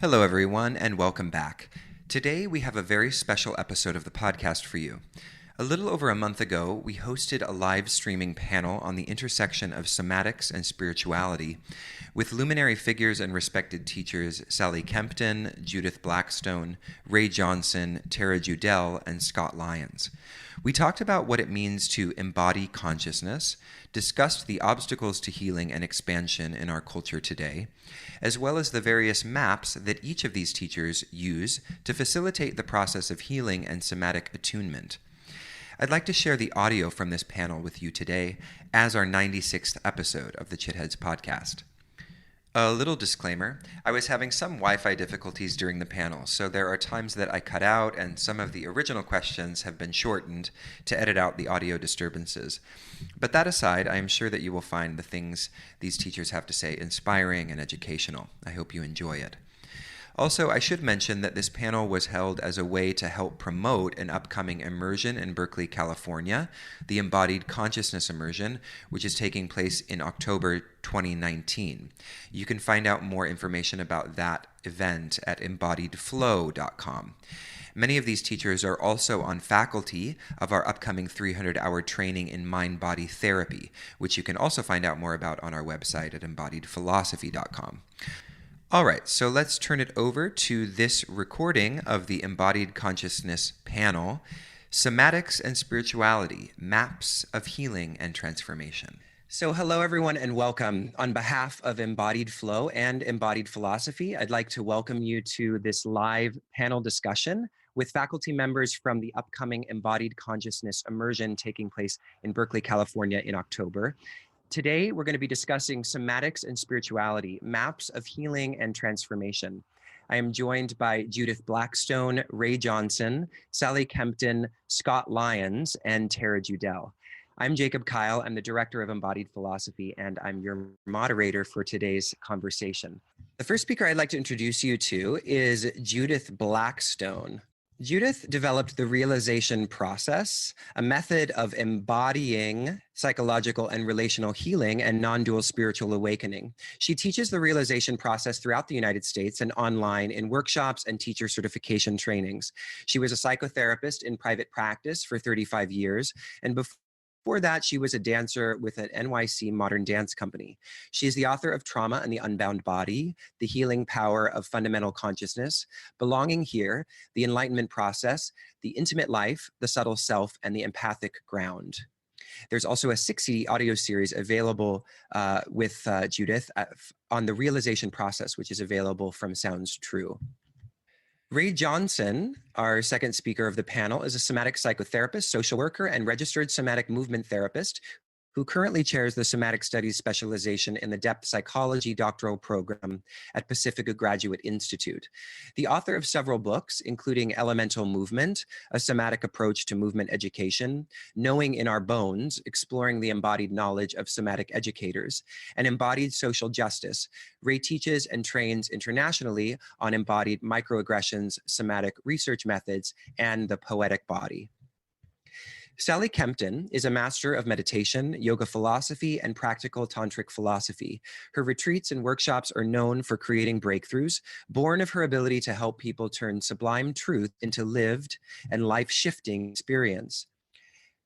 Hello, everyone, and welcome back. Today, we have a very special episode of the podcast for you. A little over a month ago, we hosted a live streaming panel on the intersection of somatics and spirituality with luminary figures and respected teachers Sally Kempton, Judith Blackstone, Ray Johnson, Tara Judelle, and Scott Lyons. We talked about what it means to embody consciousness, discussed the obstacles to healing and expansion in our culture today, as well as the various maps that each of these teachers use to facilitate the process of healing and somatic attunement. I'd like to share the audio from this panel with you today as our 96th episode of the Chitheads podcast. A little disclaimer, I was having some Wi-Fi difficulties during the panel, so there are times that I cut out and some of the original questions have been shortened to edit out the audio disturbances. But that aside, I am sure that you will find the things these teachers have to say inspiring and educational. I hope you enjoy it. Also, I should mention that this panel was held as a way to help promote an upcoming immersion in Berkeley, California, the Embodied Consciousness Immersion, which is taking place in October 2019. You can find out more information about that event at embodiedflow.com. Many of these teachers are also on faculty of our upcoming 300-hour training in mind-body therapy, which you can also find out more about on our website at embodiedphilosophy.com. All right, so let's turn it over to this recording of the Embodied Consciousness panel, Somatics and Spirituality, Maps of Healing and Transformation. So hello, everyone, and welcome. On behalf of Embodied Flow and Embodied Philosophy, I'd like to welcome you to this live panel discussion with faculty members from the upcoming Embodied Consciousness Immersion taking place in Berkeley, California in October. Today, we're going to be discussing somatics and spirituality, maps of healing and transformation. I am joined by Judith Blackstone, Ray Johnson, Sally Kempton, Scott Lyons, and Tara Judelle. I'm Jacob Kyle. I'm the director of Embodied Philosophy, and I'm your moderator for today's conversation. The first speaker I'd like to introduce you to is Judith Blackstone. Judith developed the realization process, a method of embodying psychological and relational healing and non-dual spiritual awakening. She teaches the realization process throughout the United States and online in workshops and teacher certification trainings. She was a psychotherapist in private practice for 35 years, and before that, she was a dancer with an NYC modern dance company. She is the author of Trauma and the Unbound Body, The Healing Power of Fundamental Consciousness, Belonging Here, The Enlightenment Process, The Intimate Life, The Subtle Self, and The Empathic Ground. There's also a 6-CD audio series available with Judith on the realization process, which is available from Sounds True. Ray Johnson, our second speaker of the panel, is a somatic psychotherapist, social worker, and registered somatic movement therapist who currently chairs the somatic studies specialization in the depth psychology doctoral program at Pacifica Graduate Institute. The author of several books, including Elemental Movement, A Somatic Approach to Movement Education, Knowing in Our Bones, Exploring the Embodied Knowledge of Somatic Educators, and Embodied Social Justice. Ray teaches and trains internationally on embodied microaggressions, somatic research methods, and the poetic body. Sally Kempton is a master of meditation, yoga philosophy, and practical tantric philosophy. Her retreats and workshops are known for creating breakthroughs, born of her ability to help people turn sublime truth into lived and life-shifting experience.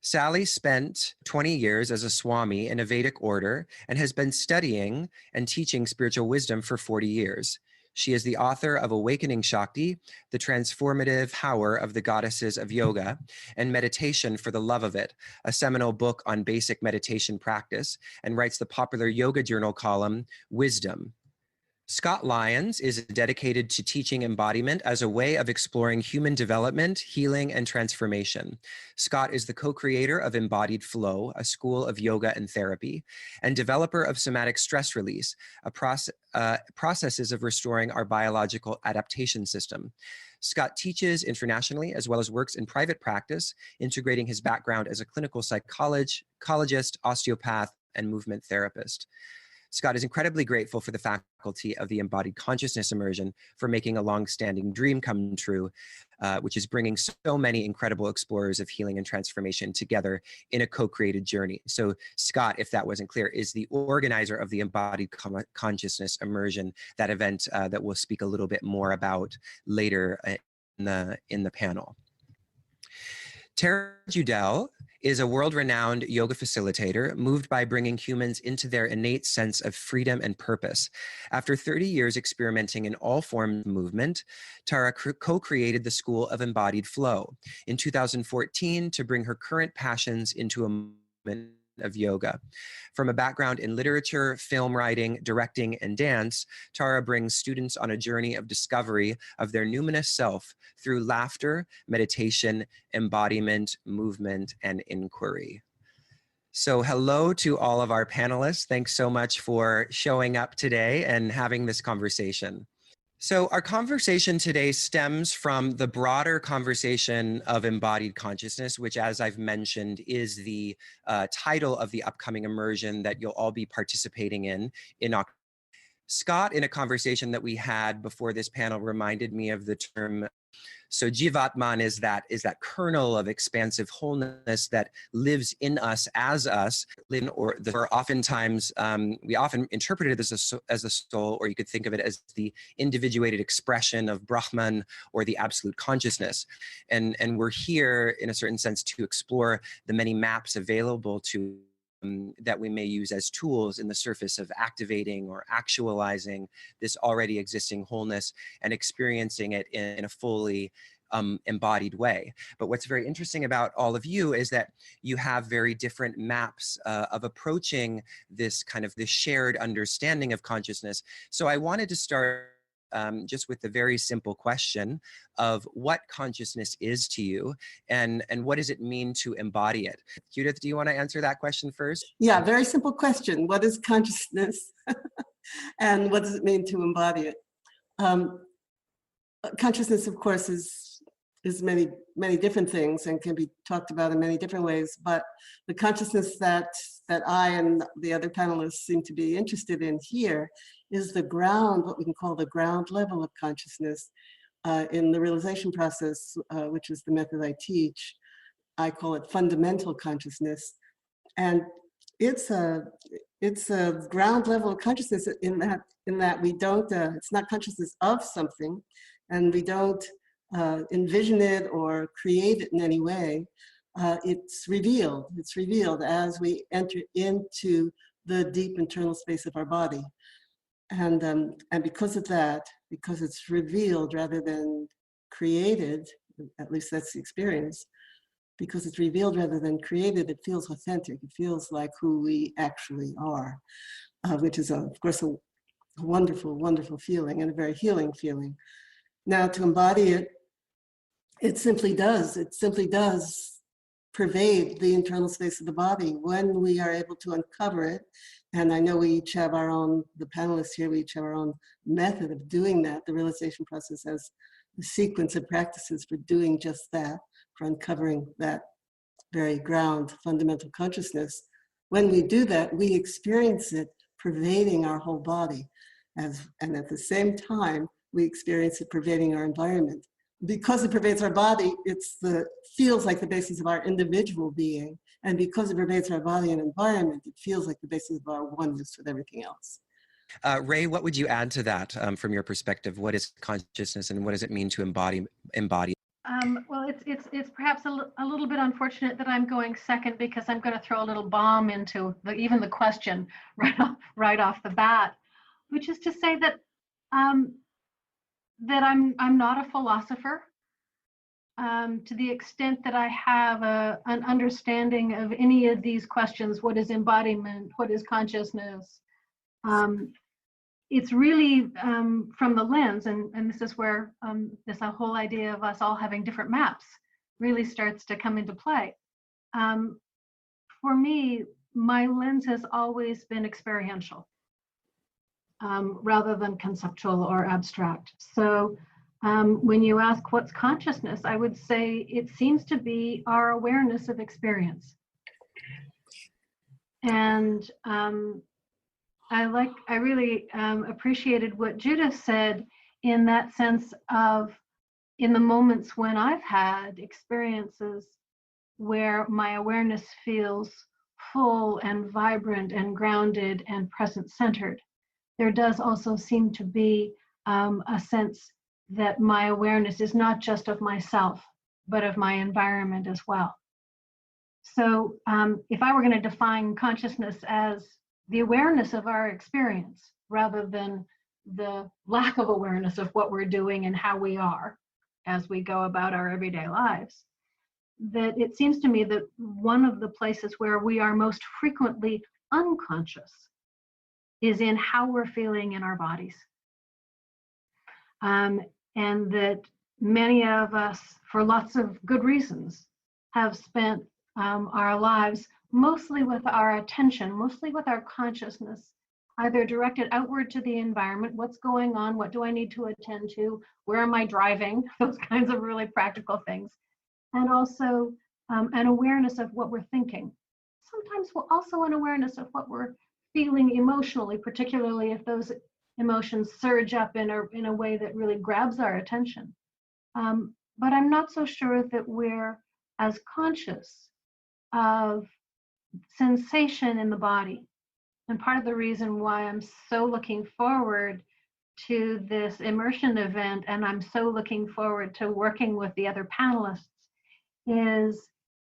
Sally spent 20 years as a Swami in a Vedic order and has been studying and teaching spiritual wisdom for 40 years. She is the author of Awakening Shakti, The Transformative Power of the Goddesses of Yoga, and Meditation for the Love of It, a seminal book on basic meditation practice, and writes the popular yoga journal column, Wisdom. Scott Lyons is dedicated to teaching embodiment as a way of exploring human development, healing, and transformation. Scott is the co-creator of Embodied Flow, a school of yoga and therapy, and developer of somatic stress release, processes of restoring our biological adaptation system. Scott teaches internationally as well as works in private practice, integrating his background as a clinical psychologist, osteopath, and movement therapist. Scott is incredibly grateful for the faculty of the Embodied Consciousness Immersion for making a long-standing dream come true, which is bringing so many incredible explorers of healing and transformation together in a co-created journey. So Scott, if that wasn't clear, is the organizer of the Embodied Consciousness Immersion, that event that we'll speak a little bit more about later in the panel. Tara Judelle is a world-renowned yoga facilitator moved by bringing humans into their innate sense of freedom and purpose. After 30 years experimenting in all forms of movement, Tara co-created the School of Embodied Flow in 2014 to bring her current passions into a movement of yoga. From a background in literature, film writing, directing, and dance, Tara brings students on a journey of discovery of their numinous self through laughter, meditation, embodiment, movement, and inquiry. So hello to all of our panelists. Thanks so much for showing up today and having this conversation. So our conversation today stems from the broader conversation of embodied consciousness, which, as I've mentioned, is the title of the upcoming immersion that you'll all be participating in October. Scott, in a conversation that we had before this panel, reminded me of the term. So Jivatman is that kernel of expansive wholeness that lives in us as us. Or oftentimes we often interpret it as a soul, or you could think of it as the individuated expression of Brahman or the absolute consciousness. And we're here in a certain sense to explore the many maps available to that we may use as tools in the surface of activating or actualizing this already existing wholeness and experiencing it in a fully embodied way. But what's very interesting about all of you is that you have very different maps of approaching this shared understanding of consciousness. So I wanted to start just with the very simple question of what consciousness is to you, and what does it mean to embody it? Judith, do you want to answer that question first? Yeah, very simple question. What is consciousness? And what does it mean to embody it? Consciousness, of course, is many different things and can be talked about in many different ways, but the consciousness that I and the other panelists seem to be interested in here is the ground, what we can call the ground level of consciousness in the realization process, which is the method I teach. I call it fundamental consciousness. And it's a ground level of consciousness in that we don't, it's not consciousness of something, and we don't envision it or create it in any way. It's revealed as we enter into the deep internal space of our body. And because of that, because it's revealed rather than created, at least that's the experience, because it's revealed rather than created, it feels authentic. It feels like who we actually are, which is, of course, a wonderful, wonderful feeling and a very healing feeling. Now, to embody it, it simply does pervade the internal space of the body when we are able to uncover it. And I know we each have our own, the panelists here, we each have our own method of doing that. The realization process has a sequence of practices for doing just that, for uncovering that very ground, fundamental consciousness. When we do that, we experience it pervading our whole body. And at the same time, we experience it pervading our environment. Because it pervades our body, feels like the basis of our individual being. And because it pervades our body and environment, it feels like the basis of our oneness with everything else. Ray, what would you add to that from your perspective? What is consciousness and what does it mean to embody? Well, it's perhaps a little bit unfortunate that I'm going second, because I'm going to throw a little bomb into even the question right off the bat, which is to say that that I'm not a philosopher. To the extent that I have an understanding of any of these questions, what is embodiment, what is consciousness, it's really from the lens, and this is where this whole idea of us all having different maps really starts to come into play. For me, my lens has always been experiential, rather than conceptual or abstract. So when you ask what's consciousness, I would say it seems to be our awareness of experience. And I really appreciated what Judith said in that sense of, in the moments when I've had experiences where my awareness feels full and vibrant and grounded and present centered, there does also seem to be a sense that my awareness is not just of myself, but of my environment as well. So if I were going to define consciousness as the awareness of our experience rather than the lack of awareness of what we're doing and how we are as we go about our everyday lives, that it seems to me that one of the places where we are most frequently unconscious is in how we're feeling in our bodies. And that many of us, for lots of good reasons, have spent our lives mostly with our attention, mostly with our consciousness, either directed outward to the environment, what's going on, what do I need to attend to, where am I driving, those kinds of really practical things, and also an awareness of what we're thinking. Sometimes also an awareness of what we're feeling emotionally, particularly if those emotions surge up in a way that really grabs our attention. But I'm not so sure that we're as conscious of sensation in the body. And part of the reason why I'm so looking forward to this immersion event, and I'm so looking forward to working with the other panelists, is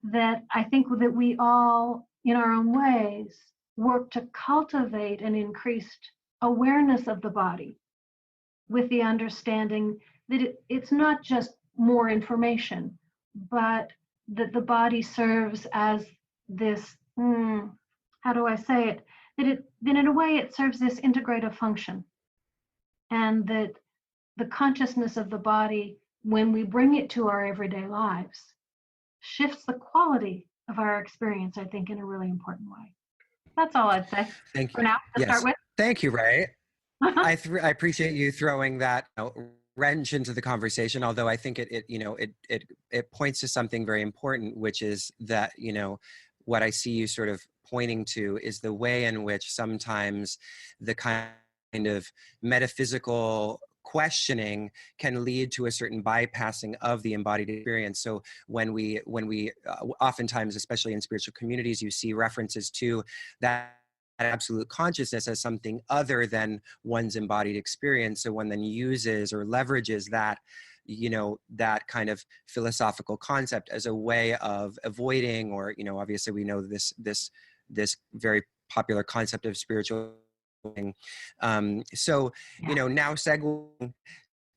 that I think that we all, in our own ways, work to cultivate an increased awareness of the body, with the understanding that it's not just more information, but that the body serves as this, how do I say it? That in a way it serves this integrative function. And that the consciousness of the body, when we bring it to our everyday lives, shifts the quality of our experience, I think, in a really important way. That's all I'd say. Thank you. For now, to start with. Thank you, Ray. I appreciate you throwing that wrench into the conversation, although I think it points to something very important, which is that, what I see you sort of pointing to is the way in which sometimes the kind of metaphysical questioning can lead to a certain bypassing of the embodied experience. So when we oftentimes, especially in spiritual communities, you see references to that absolute consciousness as something other than one's embodied experience. So one then uses or leverages that, that kind of philosophical concept as a way of avoiding, or, obviously we know this very popular concept of spiritual. So, now segueing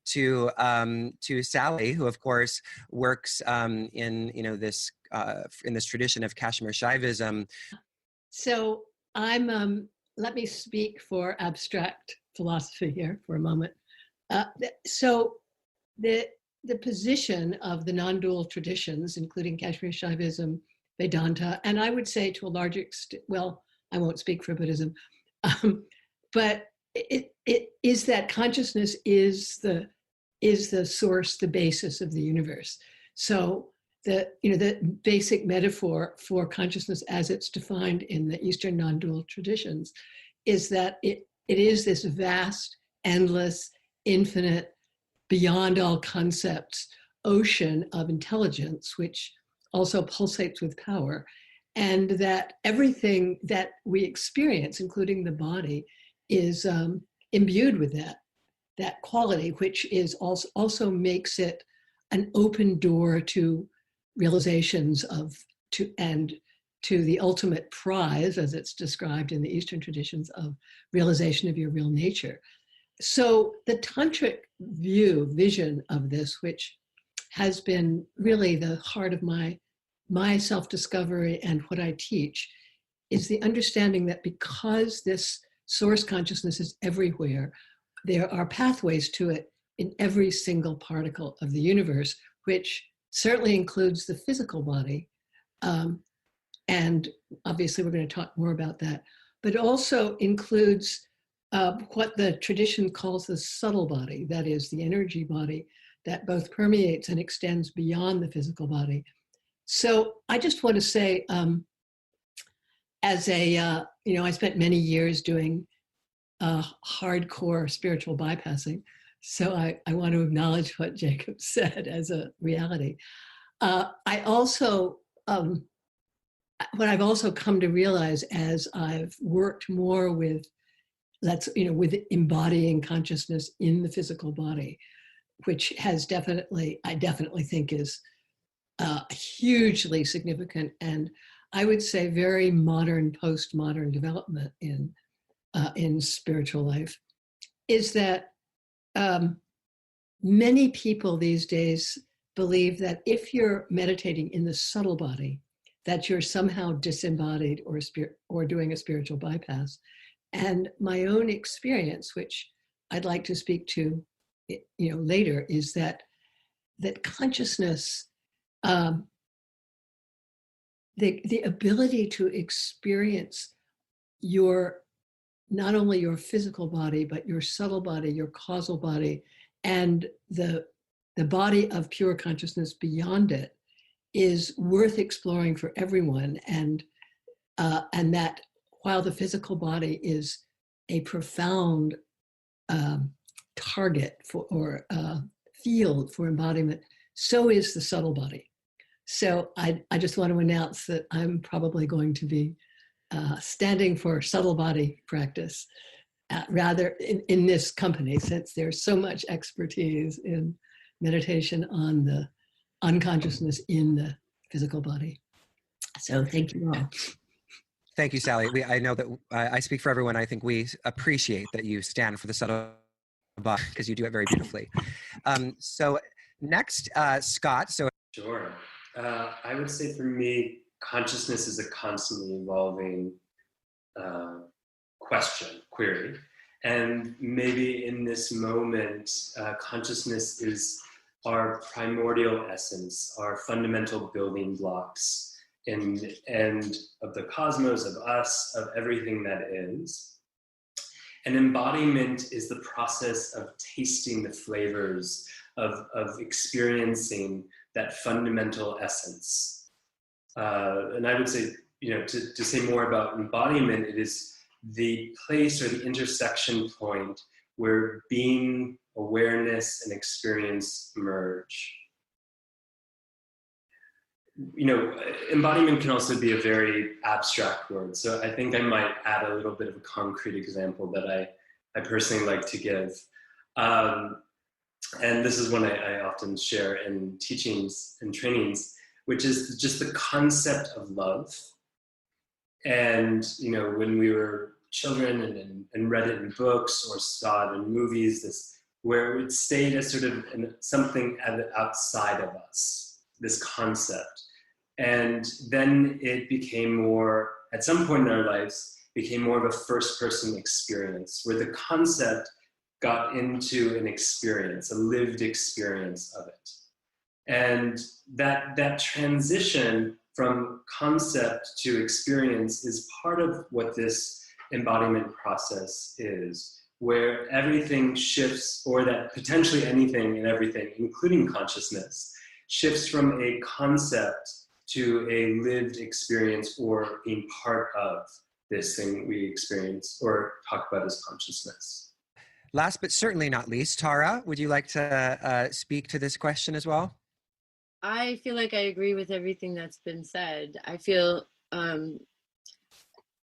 to Sally, who of course works in this tradition of Kashmir Shaivism. So let me speak for abstract philosophy here for a moment. So the position of the non-dual traditions, including Kashmir Shaivism, Vedanta, and I would say to a large extent, well, I won't speak for Buddhism, but it is that consciousness is the source, the basis of the universe. So the basic metaphor for consciousness as it's defined in the Eastern non-dual traditions is that it is this vast, endless, infinite, beyond all concepts ocean of intelligence, which also pulsates with power, and that everything that we experience, including the body, is imbued with that quality, which is also makes it an open door to realizations to the ultimate prize, as it's described in the Eastern traditions, of realization of your real nature. So the tantric vision of this, which has been really the heart of my self-discovery and what I teach, is the understanding that because this source consciousness is everywhere, there are pathways to it in every single particle of the universe, which certainly includes the physical body. And obviously we're going to talk more about that, but also includes what the tradition calls the subtle body, that is the energy body that both permeates and extends beyond the physical body. So I just want to say, I spent many years doing hardcore spiritual bypassing. So I want to acknowledge what Jacob said as a reality. I also, what I've also come to realize as I've worked more with, with embodying consciousness in the physical body, which has I definitely think is hugely significant, and I would say very modern, postmodern development in spiritual life, is that many people these days believe that if you're meditating in the subtle body, that you're somehow disembodied or doing a spiritual bypass. And my own experience, which I'd like to speak to, later, is that consciousness, the ability to experience not only your physical body, but your subtle body, your causal body, and the body of pure consciousness beyond it, is worth exploring for everyone. And that while the physical body is a profound target or field for embodiment, so is the subtle body. So I just want to announce that I'm probably going to be standing for subtle body practice rather in this company, since there's so much expertise in meditation on the unconsciousness in the physical body. So thank you all. Thank you, Sally. I know that I speak for everyone. I think we appreciate that you stand for the subtle body, because you do it very beautifully. So next, Scott. Sure. I would say for me, consciousness is a constantly evolving query. And maybe in this moment, consciousness is our primordial essence, our fundamental building blocks and of the cosmos, of us, of everything that is. And embodiment is the process of tasting the flavors, of experiencing that fundamental essence. And I would say, to say more about embodiment, it is the place or the intersection point where being, awareness, and experience merge. Embodiment can also be a very abstract word. So I think I might add a little bit of a concrete example that I personally like to give. And this is one I often share in teachings and trainings, which is just the concept of love. And, when we were children and read it in books or saw it in movies, where it stayed as sort of something outside of us, this concept. And then it became more, at some point in our lives, became more of a first-person experience, where the concept got into an experience, a lived experience of it. And that transition from concept to experience is part of what this embodiment process is, where everything shifts, or that potentially anything and everything, including consciousness, shifts from a concept to a lived experience, or being part of this thing we experience or talk about as consciousness. Last but certainly not least, Tara, would you like to speak to this question as well? I feel like I agree with everything that's been said. I feel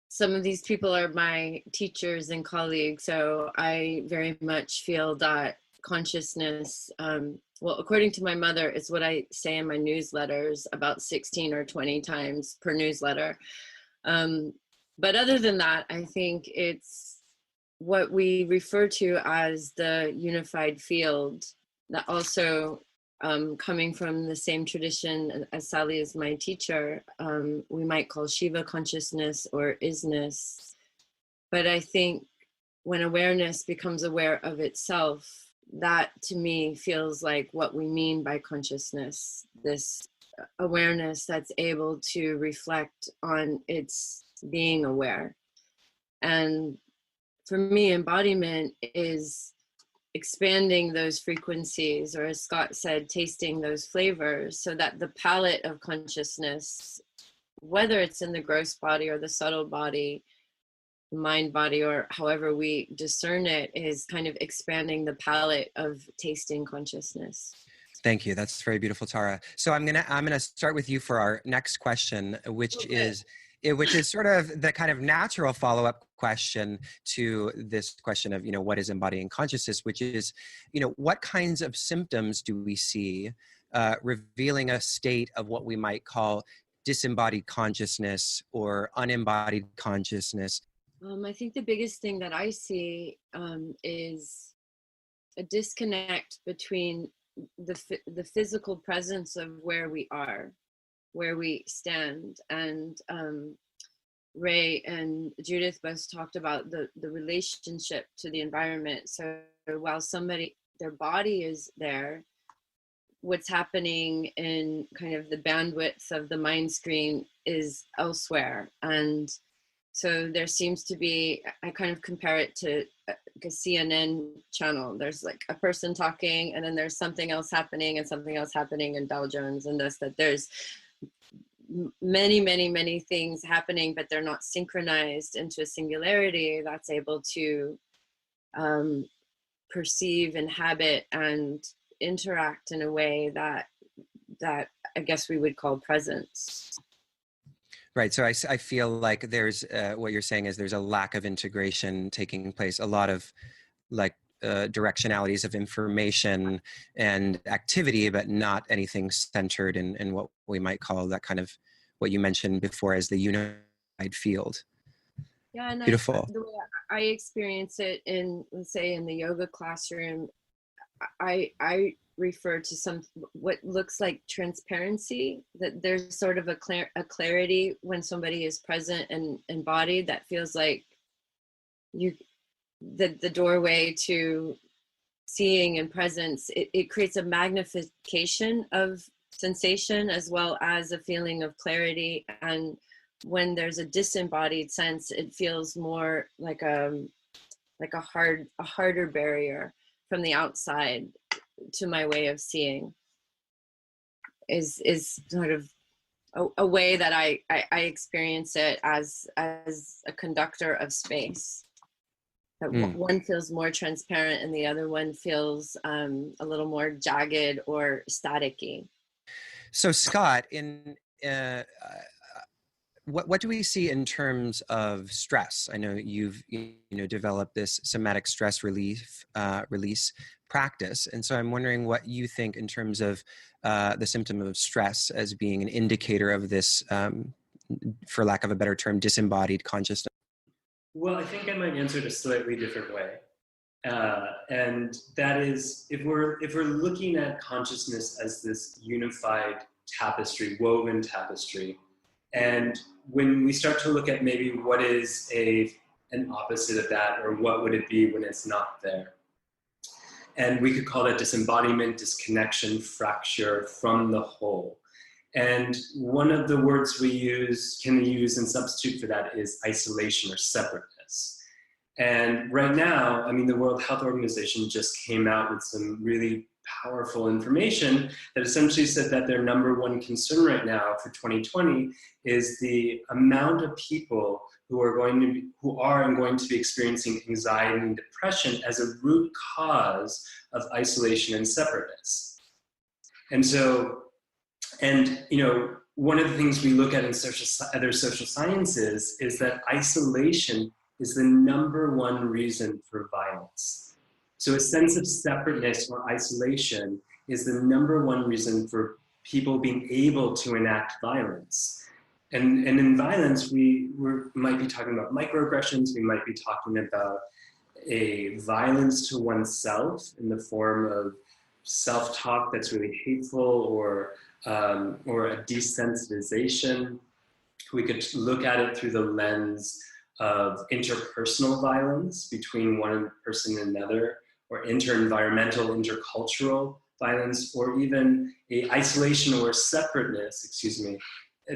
some of these people are my teachers and colleagues, so I very much feel that consciousness, well, according to my mother, it's what I say in my newsletters about 16 or 20 times per newsletter. But other than that, I think it's what we refer to as the unified field, that also coming from the same tradition as Sally is my teacher, we might call Shiva consciousness or isness. But I think when awareness becomes aware of itself, that to me feels like what we mean by consciousness, this awareness that's able to reflect on its being aware. And for me, embodiment is expanding those frequencies, or as Scott said, tasting those flavors, so that the palette of consciousness, whether it's in the gross body or the subtle body, mind, body, or however we discern it, is kind of expanding the palette of tasting consciousness. Thank you. That's very beautiful, Tara. So I'm gonna start with you for our next question, which is sort of the kind of natural follow-up question to this question of, what is embodying consciousness, which is, what kinds of symptoms do we see revealing a state of what we might call disembodied consciousness or unembodied consciousness? I think the biggest thing that I see is a disconnect between the physical presence of where we are, where we stand. And Ray and Judith both talked about the relationship to the environment. So while their body is there, what's happening in kind of the bandwidth of the mind screen is elsewhere. And so there seems to be, I kind of compare it to a CNN channel. There's like a person talking, and then there's something else happening and something else happening in Dow Jones and this, that there's many things happening, but they're not synchronized into a singularity that's able to perceive, inhabit, and interact in a way that I guess we would call presence. Right. So I feel like there's what you're saying is there's a lack of integration taking place, a lot of like directionalities of information and activity, but not anything centered in what we might call that kind of what you mentioned before as the unified field. Yeah, and beautiful. The way I experience it in, let's say, in the yoga classroom, I refer to what looks like transparency, that there's sort of a clarity when somebody is present and embodied that feels like the doorway to seeing and presence. It creates a magnification of sensation as well as a feeling of clarity. And when there's a disembodied sense, it feels more like a harder barrier from the outside to my way of seeing. Is sort of a way that I experience it as a conductor of space. That one feels more transparent and the other one feels a little more jagged or staticky. So Scott, what do we see in terms of stress? I know you've developed this somatic stress release practice, and so I'm wondering what you think in terms of the symptom of stress as being an indicator of this, for lack of a better term, disembodied consciousness. Well, I think I might answer it a slightly different way, and that is if we're looking at consciousness as this unified tapestry, woven tapestry. And when we start to look at maybe what is an opposite of that, or what would it be when it's not there? And we could call that disembodiment, disconnection, fracture from the whole. And one of the words we can use and substitute for that is isolation or separateness. And right now, I mean, the World Health Organization just came out with some really powerful information that essentially said that their number one concern right now for 2020 is the amount of people who are going to be experiencing anxiety and depression as a root cause of isolation and separateness. And so, one of the things we look at in other social sciences is that isolation is the number one reason for violence. So a sense of separateness or isolation is the number one reason for people being able to enact violence. And in violence, we might be talking about microaggressions, we might be talking about a violence to oneself in the form of self-talk that's really hateful, or a desensitization. We could look at it through the lens of interpersonal violence between one person and another, or inter-environmental, intercultural violence, or even a isolation or separateness,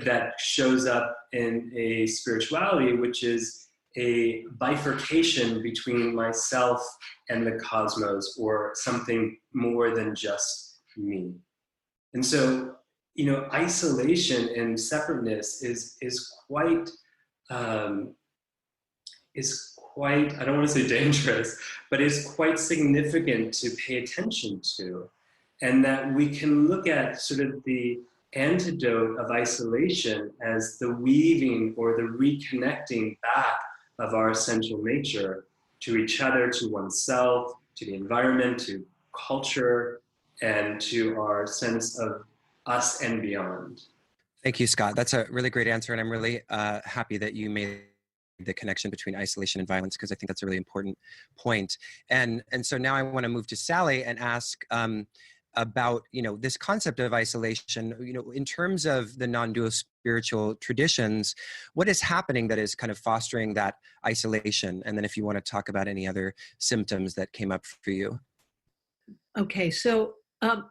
that shows up in a spirituality, which is a bifurcation between myself and the cosmos, or something more than just me. And so, isolation and separateness is quite is quite, I don't want to say dangerous, but is quite significant to pay attention to. And that we can look at sort of the antidote of isolation as the weaving or the reconnecting back of our essential nature to each other, to oneself, to the environment, to culture, and to our sense of us and beyond. Thank you, Scott. That's a really great answer. And I'm really happy that you made the connection between isolation and violence, because I think that's a really important point. And so now I want to move to Sally and ask about, this concept of isolation, in terms of the non-dual spiritual traditions, what is happening that is kind of fostering that isolation? And then if you want to talk about any other symptoms that came up for you. Okay, so I'm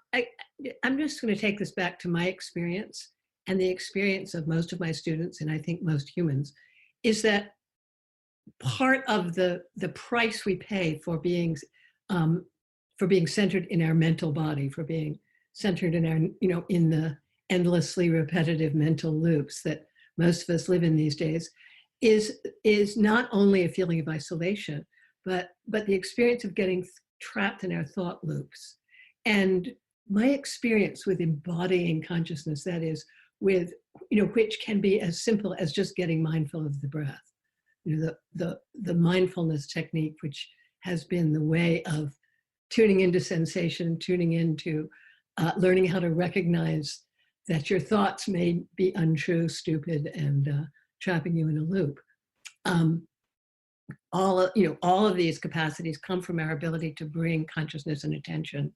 just going to take this back to my experience and the experience of most of my students, and I think most humans, is that part of the price we pay for being centered in our mental body, for being centered in our, in the endlessly repetitive mental loops that most of us live in these days, is not only a feeling of isolation, but the experience of getting trapped in our thought loops. And my experience with embodying consciousness, that is, with, which can be as simple as just getting mindful of the breath, the mindfulness technique, which has been the way of tuning into sensation, tuning into learning how to recognize that your thoughts may be untrue, stupid, and trapping you in a loop. All of these capacities come from our ability to bring consciousness and attention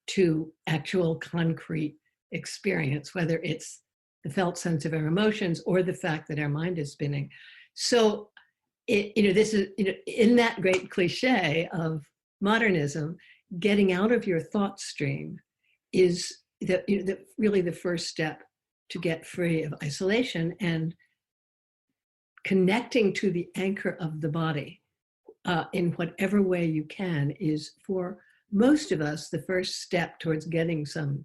to actual concrete experience, whether it's the felt sense of our emotions or the fact that our mind is spinning. So, this is, in that great cliche of modernism, getting out of your thought stream is really the first step to get free of isolation, and connecting to the anchor of the body in whatever way you can is, for most of us, the first step towards getting some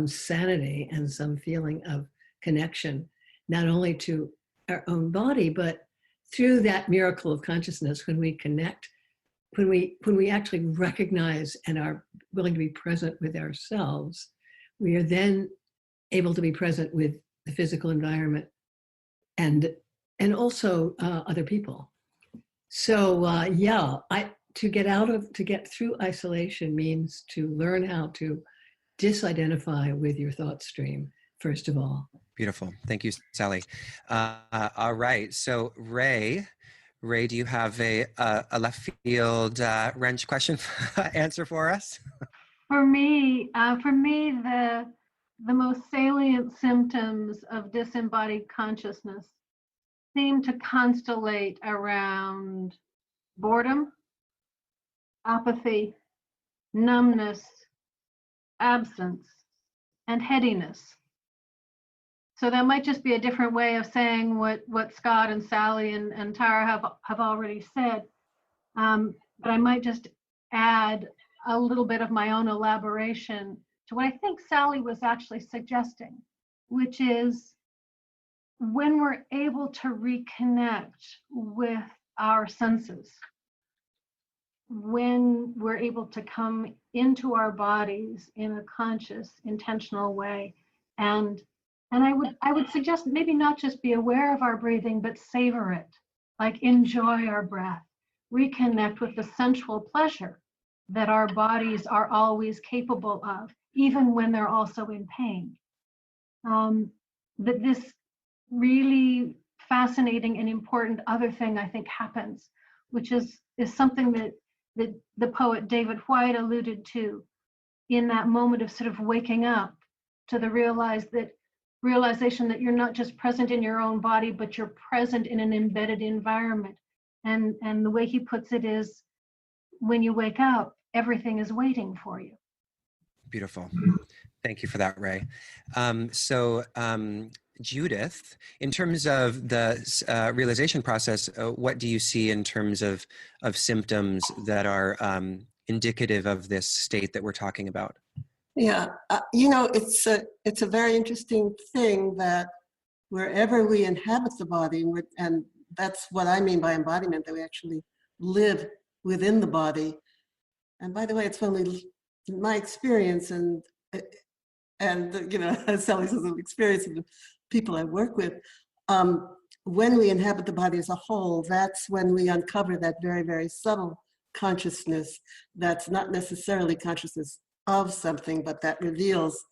sanity and some feeling of connection, not only to our own body, but through that miracle of consciousness, when we connect, when we actually recognize and are willing to be present with ourselves, we are then able to be present with the physical environment and also other people. So to get through isolation means to learn how to disidentify with your thought stream, first of all. Beautiful. Thank you, Sally. All right. So Ray, do you have a left field wrench question answer for us? For me, the most salient symptoms of disembodied consciousness seem to constellate around boredom, apathy, numbness, absence, and headiness. So that might just be a different way of saying what Scott and Sally and Tara have already said. But I might just add a little bit of my own elaboration to what I think Sally was actually suggesting, which is when we're able to reconnect with our senses, when we're able to come into our bodies in a conscious, intentional way, and I would suggest maybe not just be aware of our breathing, but savor it, like enjoy our breath, reconnect with the sensual pleasure that our bodies are always capable of, even when they're also in pain. That this really fascinating and important other thing I think happens, which is something that the poet David Whyte alluded to in that moment of sort of waking up to the realization that you're not just present in your own body, but you're present in an embedded environment. And the way he puts it is, when you wake up, everything is waiting for you. Beautiful. Thank you for that, Ray. Judith, in terms of the realization process, what do you see in terms of symptoms that are indicative of this state that we're talking about? Yeah, it's a very interesting thing that wherever we inhabit the body, and that's what I mean by embodiment, that we actually live within the body. And by the way, it's only in my experience and as Sally says, the experience of the people I work with, when we inhabit the body as a whole, that's when we uncover that very, very subtle consciousness that's not necessarily consciousness of something, but that reveals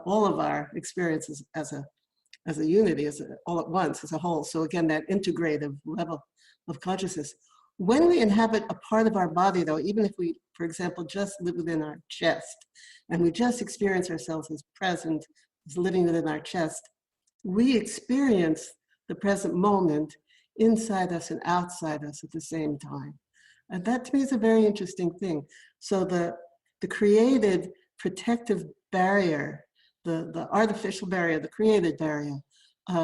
all of our experiences as a unity, all at once, as a whole. So again, that integrative level of consciousness. When we inhabit a part of our body, though, even if we, for example, just live within our chest, and we just experience ourselves as present, as living within our chest, we experience the present moment inside us and outside us at the same time. And that to me is a very interesting thing. So the created protective barrier, the artificial barrier, the created barrier,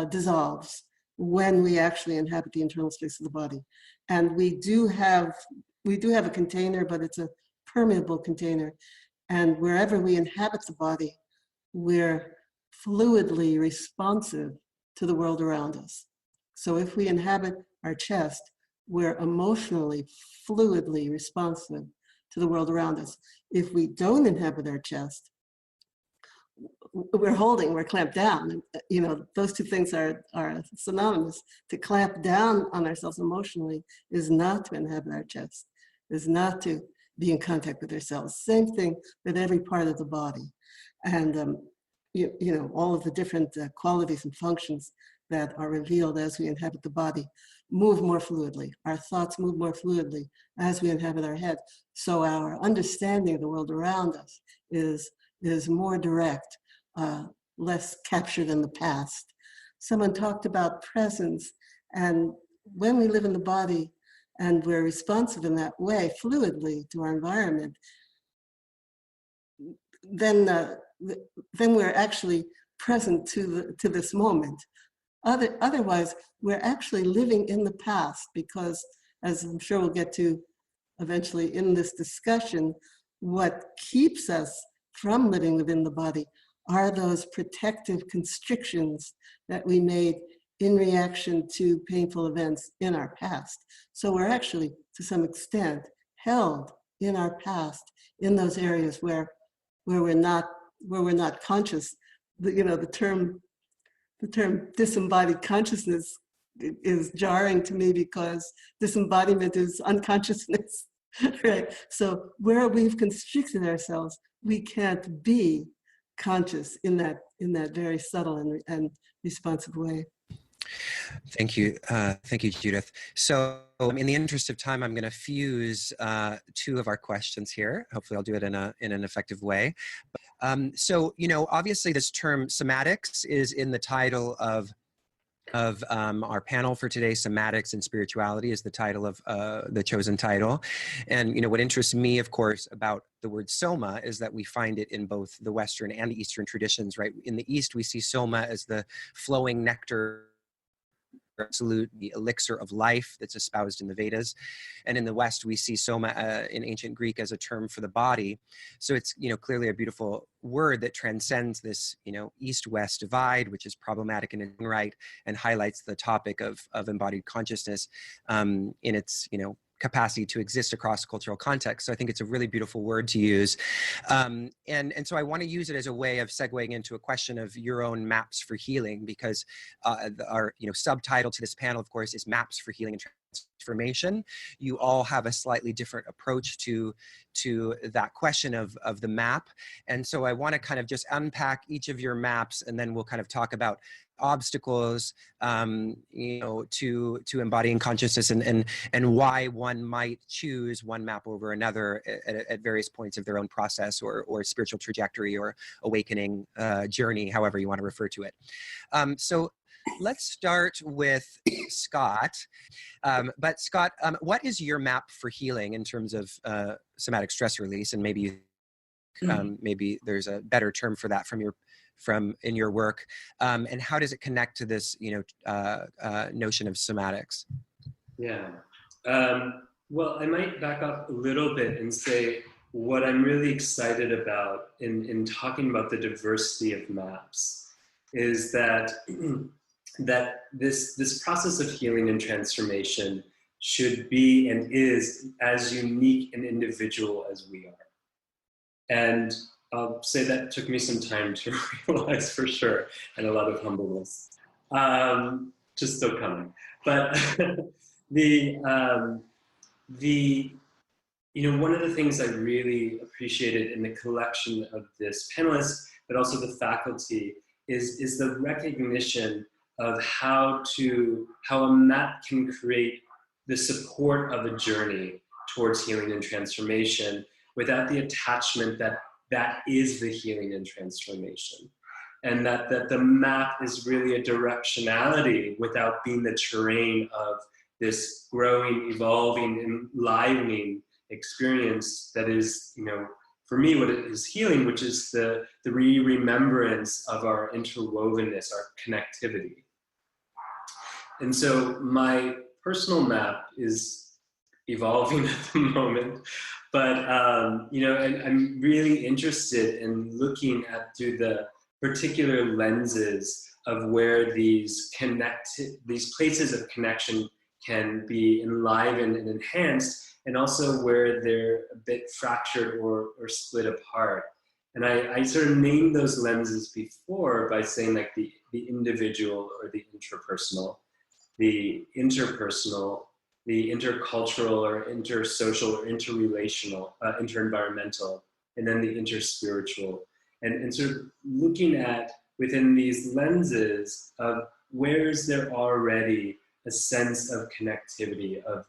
dissolves when we actually inhabit the internal space of the body. And we do have a container, but it's a permeable container. And wherever we inhabit the body, we're fluidly responsive to the world around us. So if we inhabit our chest, we're emotionally, fluidly responsive to the world around us. If we don't inhabit our chest, we're clamped down. Those two things are synonymous. To clamp down on ourselves emotionally is not to inhabit our chest, is not to be in contact with ourselves. Same thing with every part of the body. And all of the different qualities and functions that are revealed as we inhabit the body move more fluidly. Our thoughts move more fluidly as we inhabit our head. So our understanding of the world around us is more direct, less captured in the past. Someone talked about presence, and when we live in the body and we're responsive in that way, fluidly to our environment, then we're actually present to this moment. Otherwise, we're actually living in the past, because, as I'm sure we'll get to eventually in this discussion, what keeps us from living within the body are those protective constrictions that we made in reaction to painful events in our past. So we're actually, to some extent, held in our past in those areas where we're not conscious. The term disembodied consciousness is jarring to me, because disembodiment is unconsciousness, right? So where we've constricted ourselves, we can't be conscious in that very subtle and responsive way. Thank you, Judith. So in the interest of time, I'm going to fuse two of our questions here. Hopefully I'll do it in an effective way. So, obviously this term somatics is in the title of our panel for today. Somatics and spirituality is the title of the chosen title. And what interests me, of course, about the word soma is that we find it in both the Western and the Eastern traditions, right? In the East, we see soma as the flowing nectar, absolute, the elixir of life that's espoused in the Vedas. And in the West, we see soma in ancient Greek as a term for the body. So it's, clearly a beautiful word that transcends this, East-West divide, which is problematic in its own right, and highlights the topic of embodied consciousness in its, capacity to exist across cultural contexts. So I think it's a really beautiful word to use. And so I want to use it as a way of segueing into a question of your own maps for healing, because our subtitle to this panel, of course, is Maps for Healing and Transformation. You all have a slightly different approach to that question of the map. And so I want to kind of just unpack each of your maps, and then we'll kind of talk about obstacles to embodying consciousness, and why one might choose one map over another at various points of their own process or spiritual trajectory or awakening journey, however you want to refer to it. So let's start with Scott. But Scott, what is your map for healing in terms of somatic stress release? And maybe maybe there's a better term for that from in your work, and how does it connect to this notion of somatics? Yeah. Well, I might back up a little bit and say what I'm really excited about in talking about the diversity of maps is that that this process of healing and transformation should be and is as unique and individual as we are. And I'll say that took me some time to realize for sure, and a lot of humbleness. Just still coming. But one of the things I really appreciated in the collection of this panelists, but also the faculty, is the recognition of how a map can create the support of a journey towards healing and transformation without the attachment that is the healing and transformation. And that the map is really a directionality without being the terrain of this growing, evolving, enlivening experience that is, for me, what it is healing, which is the remembrance of our interwovenness, our connectivity. And so my personal map is evolving at the moment, but and I'm really interested in looking at through the particular lenses of where these places of connection can be enlivened and enhanced, and also where they're a bit fractured or split apart. And I sort of named those lenses before by saying like the individual or the interpersonal, the interpersonal, the intercultural or intersocial or interrelational, interenvironmental, and then the interspiritual. And sort of looking at within these lenses of where is there already a sense of connectivity, of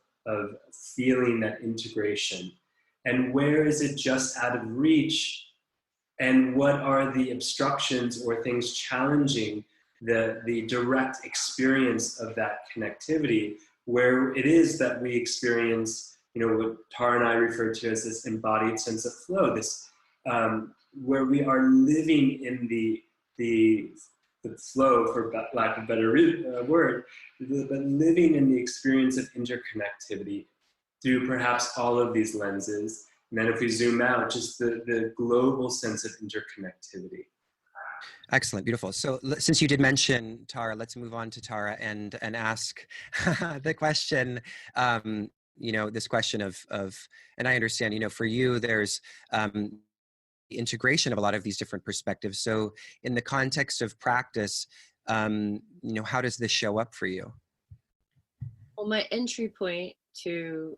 feeling that integration, and where is it just out of reach, and what are the obstructions or things challenging the direct experience of that connectivity, where it is that we experience, what Tara and I refer to as this embodied sense of flow, this where we are living in the flow, for lack of a better word, but living in the experience of interconnectivity through perhaps all of these lenses. And then if we zoom out, just the global sense of interconnectivity. Excellent, beautiful. So since you did mention Tara, let's move on to Tara and ask the question, this question of, and I understand, for you, there's integration of a lot of these different perspectives. So in the context of practice, how does this show up for you? Well, my entry point to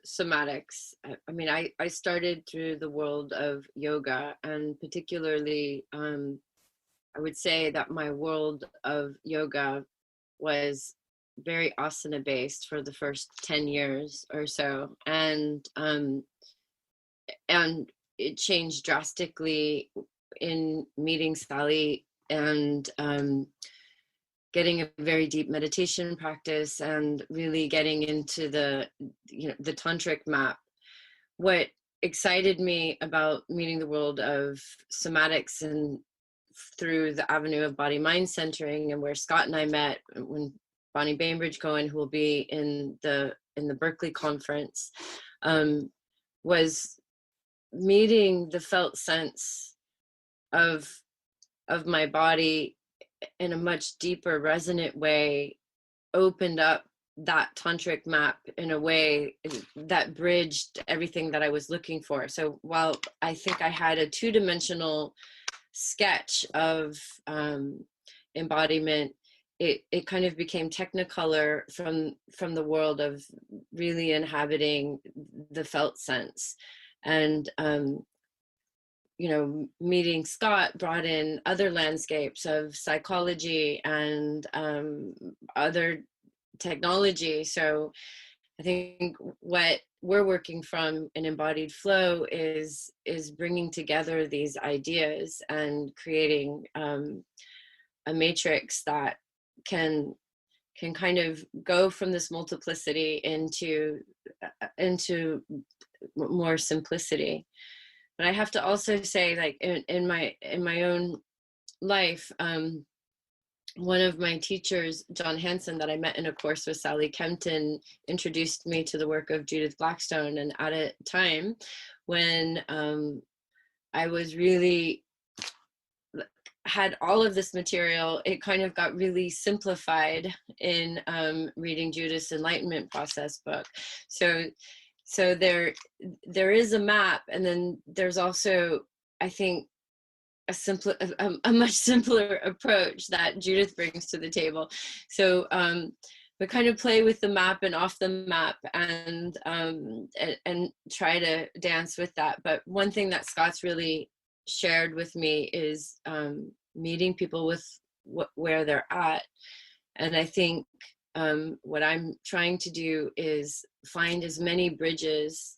somatics, I started through the world of yoga, and particularly I would say that my world of yoga was very asana based for the first 10 years or so, and it changed drastically in meeting Sally and getting a very deep meditation practice and really getting into the tantric map. What excited me about meeting the world of somatics and through the avenue of body-mind centering, and where Scott and I met when Bonnie Bainbridge Cohen, who will be in the Berkeley conference, was meeting the felt sense of my body in a much deeper, resonant way, opened up that tantric map in a way that bridged everything that I was looking for. So while I think I had a two-dimensional sketch of embodiment, it kind of became technicolor from the world of really inhabiting the felt sense. And meeting Scott brought in other landscapes of psychology and other technology. So I think what we're working from in Embodied Flow is bringing together these ideas and creating a matrix that can kind of go from this multiplicity into more simplicity. But I have to also say, like in my own life, one of my teachers, John Hansen, that I met in a course with Sally Kempton, introduced me to the work of Judith Blackstone. And at a time when I was really had all of this material, it kind of got really simplified in reading Judith's Enlightenment Process book. So there is a map, and then there's also, I think, a much simpler approach that Judith brings to the table. So we kind of play with the map and off the map, and try to dance with that. But one thing that Scott's really shared with me is meeting people with where they're at. And I think what I'm trying to do is find as many bridges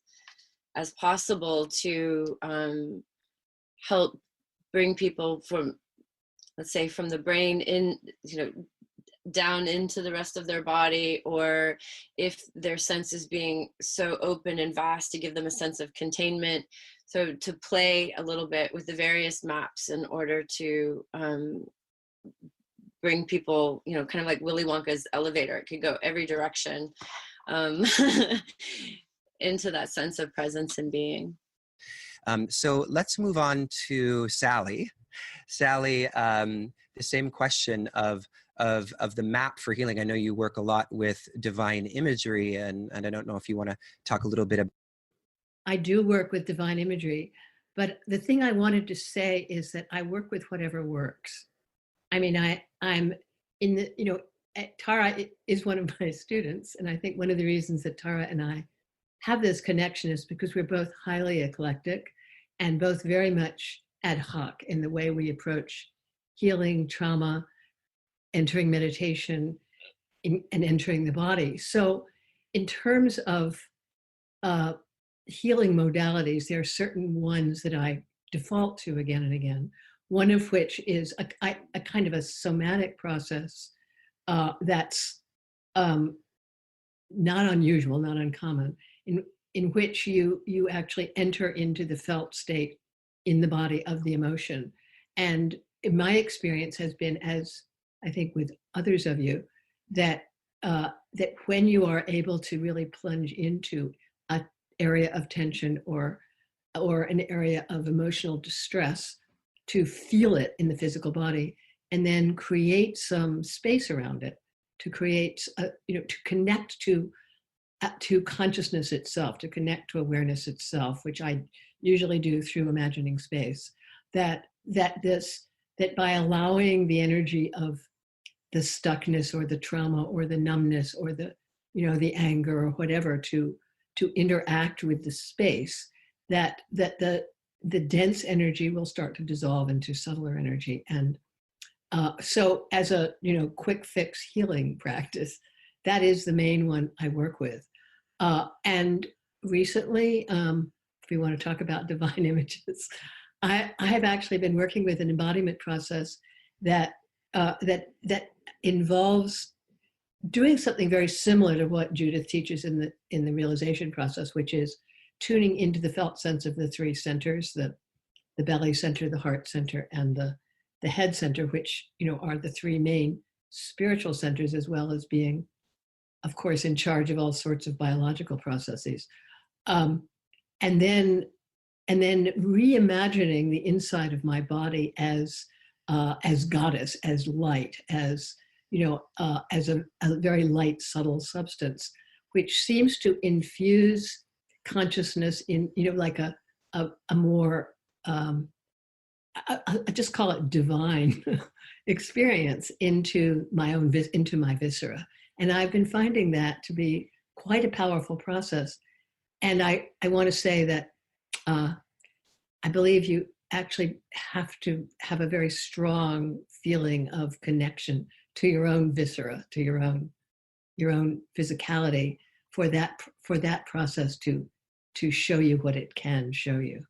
as possible to help bring people from, let's say, from the brain in, down into the rest of their body, or if their sense is being so open and vast, to give them a sense of containment. So to play a little bit with the various maps in order to bring people, kind of like Willy Wonka's elevator. It could go every direction into that sense of presence and being. So let's move on to Sally. Sally, the same question of the map for healing. I know you work a lot with divine imagery, and I don't know if you want to talk a little bit about. I do work with divine imagery, but the thing I wanted to say is that I work with whatever works. I mean, I'm in the, Tara is one of my students, and I think one of the reasons that Tara and I have this connection is because we're both highly eclectic and both very much ad hoc in the way we approach healing, trauma, entering meditation, and entering the body. So in terms of healing modalities, there are certain ones that I default to again and again, one of which is a kind of a somatic process that's not unusual, not uncommon, in which you actually enter into the felt state in the body of the emotion. And in my experience has been, as I think with others of you, that that when you are able to really plunge into an area of tension or an area of emotional distress, to feel it in the physical body and then create some space around it, to create, to connect to consciousness itself, to connect to awareness itself, which I usually do through imagining space, that by allowing the energy of the stuckness or the trauma or the numbness or the anger or whatever to interact with the space, that the dense energy will start to dissolve into subtler energy. And so as a quick fix healing practice, that is the main one I work with. And recently, if we want to talk about divine images, I have actually been working with an embodiment process that involves doing something very similar to what Judith teaches in the realization process, which is tuning into the felt sense of the three centers, the belly center, the heart center, and the head center, which are the three main spiritual centers, as well as being, of course, in charge of all sorts of biological processes. And then reimagining the inside of my body as goddess, as light, as a very light, subtle substance, which seems to infuse consciousness in, like a more, I just call it divine experience into my viscera. And I've been finding that to be quite a powerful process. And I want to say that I believe you actually have to have a very strong feeling of connection to your own viscera, to your own physicality for that process to show you what it can show you.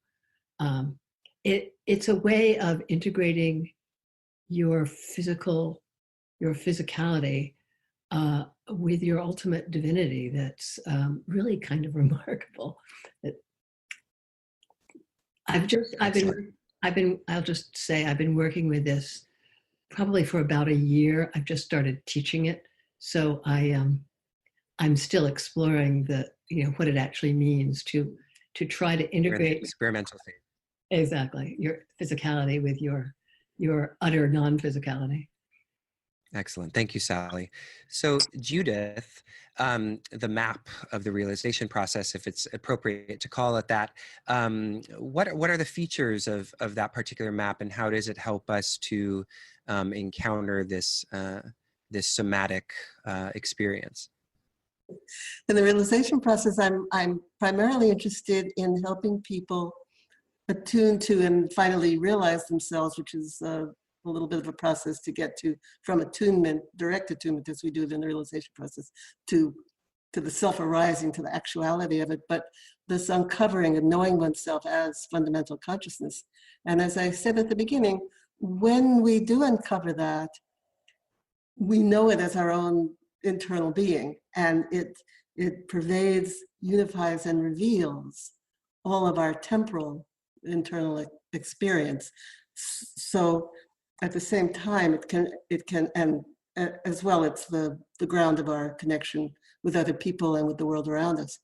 It's a way of integrating your physicality with your ultimate divinity. That's really kind of remarkable. I'll just say I've been working with this probably for about a year. I've just started teaching it, so I'm still exploring what it actually means to try to integrate experimental phase. Exactly, your physicality with your your utter non-physicality. Excellent. Thank you, Sally. So, Judith, the map of the realization process, if it's appropriate to call it that, what are the features of that particular map, and how does it help us to encounter this this somatic experience? In the realization process, I'm primarily interested in helping people attune to and finally realize themselves, which is a little bit of a process to get to from attunement, direct attunement, as we do it in the realization process, to the self arising, to the actuality of it, but this uncovering and knowing oneself as fundamental consciousness. And as I said at the beginning, when we do uncover that, we know it as our own internal being, and it pervades, unifies, and reveals all of our temporal internal experience. So at the same time, it can, and as well, it's the ground of our connection with other people and with the world around us.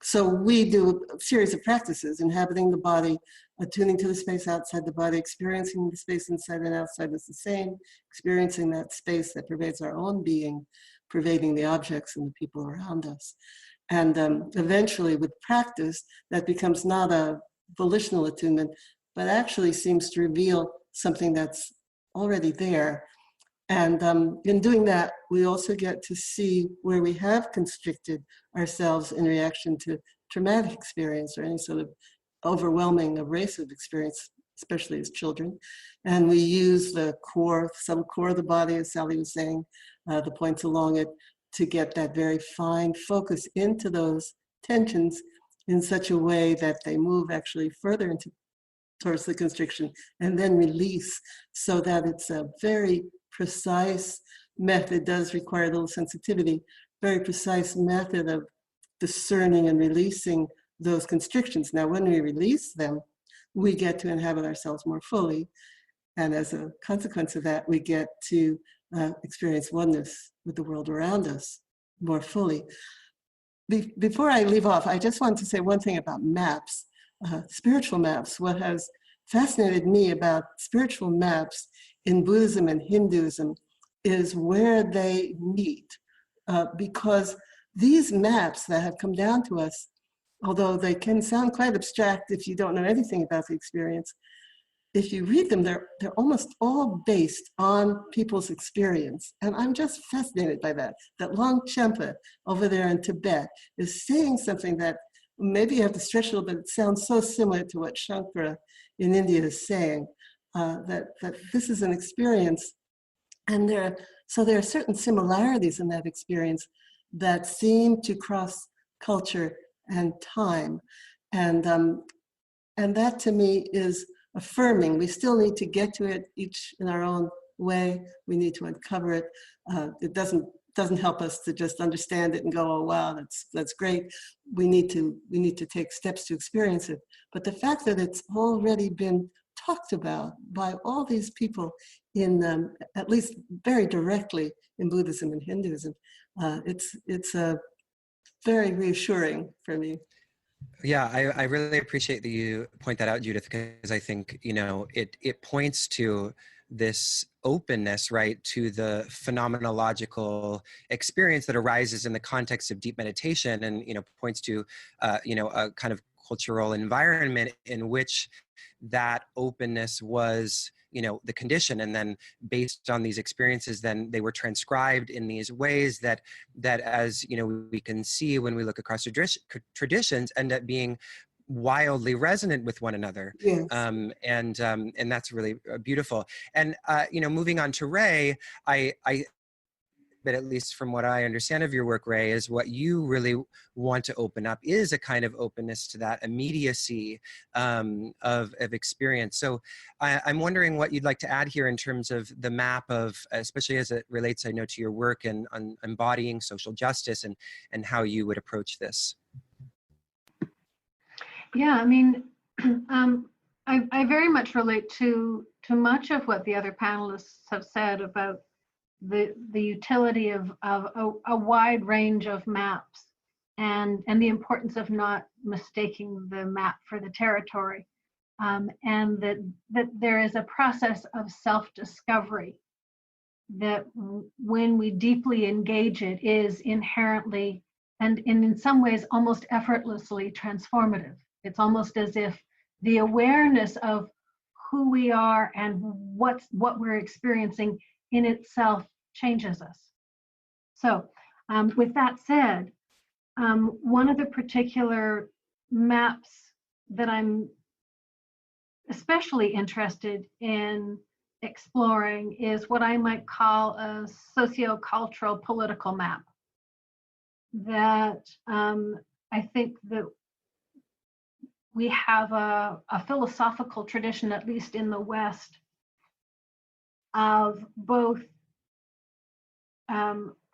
So we do a series of practices: inhabiting the body, attuning to the space outside the body, experiencing the space inside and outside as the same, experiencing that space that pervades our own being, pervading the objects and the people around us. And eventually, with practice, that becomes not a volitional attunement, but actually seems to reveal something that's already there. And in doing that, we also get to see where we have constricted ourselves in reaction to traumatic experience or any sort of overwhelming abrasive experience, especially as children. And we use the core, some core of the body, as Sally was saying, the points along it, to get that very fine focus into those tensions in such a way that they move actually further towards the constriction and then release, so that it's a very precise method. Does require a little sensitivity, very precise method of discerning and releasing those constrictions. Now, when we release them, we get to inhabit ourselves more fully. And as a consequence of that, we get to experience oneness with the world around us more fully. Before I leave off, I just want to say one thing about maps, spiritual maps. What has fascinated me about spiritual maps in Buddhism and Hinduism is where they meet, because these maps that have come down to us, although they can sound quite abstract if you don't know anything about the experience, if you read them, they're almost all based on people's experience. And I'm just fascinated by that. That Longchenpa over there in Tibet is saying something that maybe you have to stretch a little bit. It sounds so similar to what Shankara in India is saying, that this is an experience. And there are certain similarities in that experience that seem to cross culture and time. And that to me is affirming. We still need to get to it, each in our own way. We need to uncover it. It doesn't help us to just understand it and go, oh wow, that's great. We need to take steps to experience it. But the fact that it's already been talked about by all these people in at least very directly in Buddhism and Hinduism, it's very reassuring for me. Yeah, I really appreciate that you point that out, Judith, because I think, it points to this openness, right, to the phenomenological experience that arises in the context of deep meditation, and, points to, a kind of cultural environment in which that openness was, the condition, and then based on these experiences, then they were transcribed in these ways that as we can see when we look across traditions, end up being wildly resonant with one another. Yes. And that's really beautiful. And moving on to Ray, but at least from what I understand of your work, Ray, is what you really want to open up is a kind of openness to that immediacy of experience. So I'm wondering what you'd like to add here in terms of the map of, especially as it relates, I know, to your work and on embodying social justice and how you would approach this. Yeah, I mean, I very much relate to much of what the other panelists have said about the utility of a wide range of maps and the importance of not mistaking the map for the territory. and that there is a process of self-discovery that when we deeply engage it is inherently and in some ways almost effortlessly transformative. It's almost as if the awareness of who we are and what we're experiencing in itself changes us. So with that said, one of the particular maps that I'm especially interested in exploring is what I might call a sociocultural political map. That I think that we have a philosophical tradition, at least in the West, of both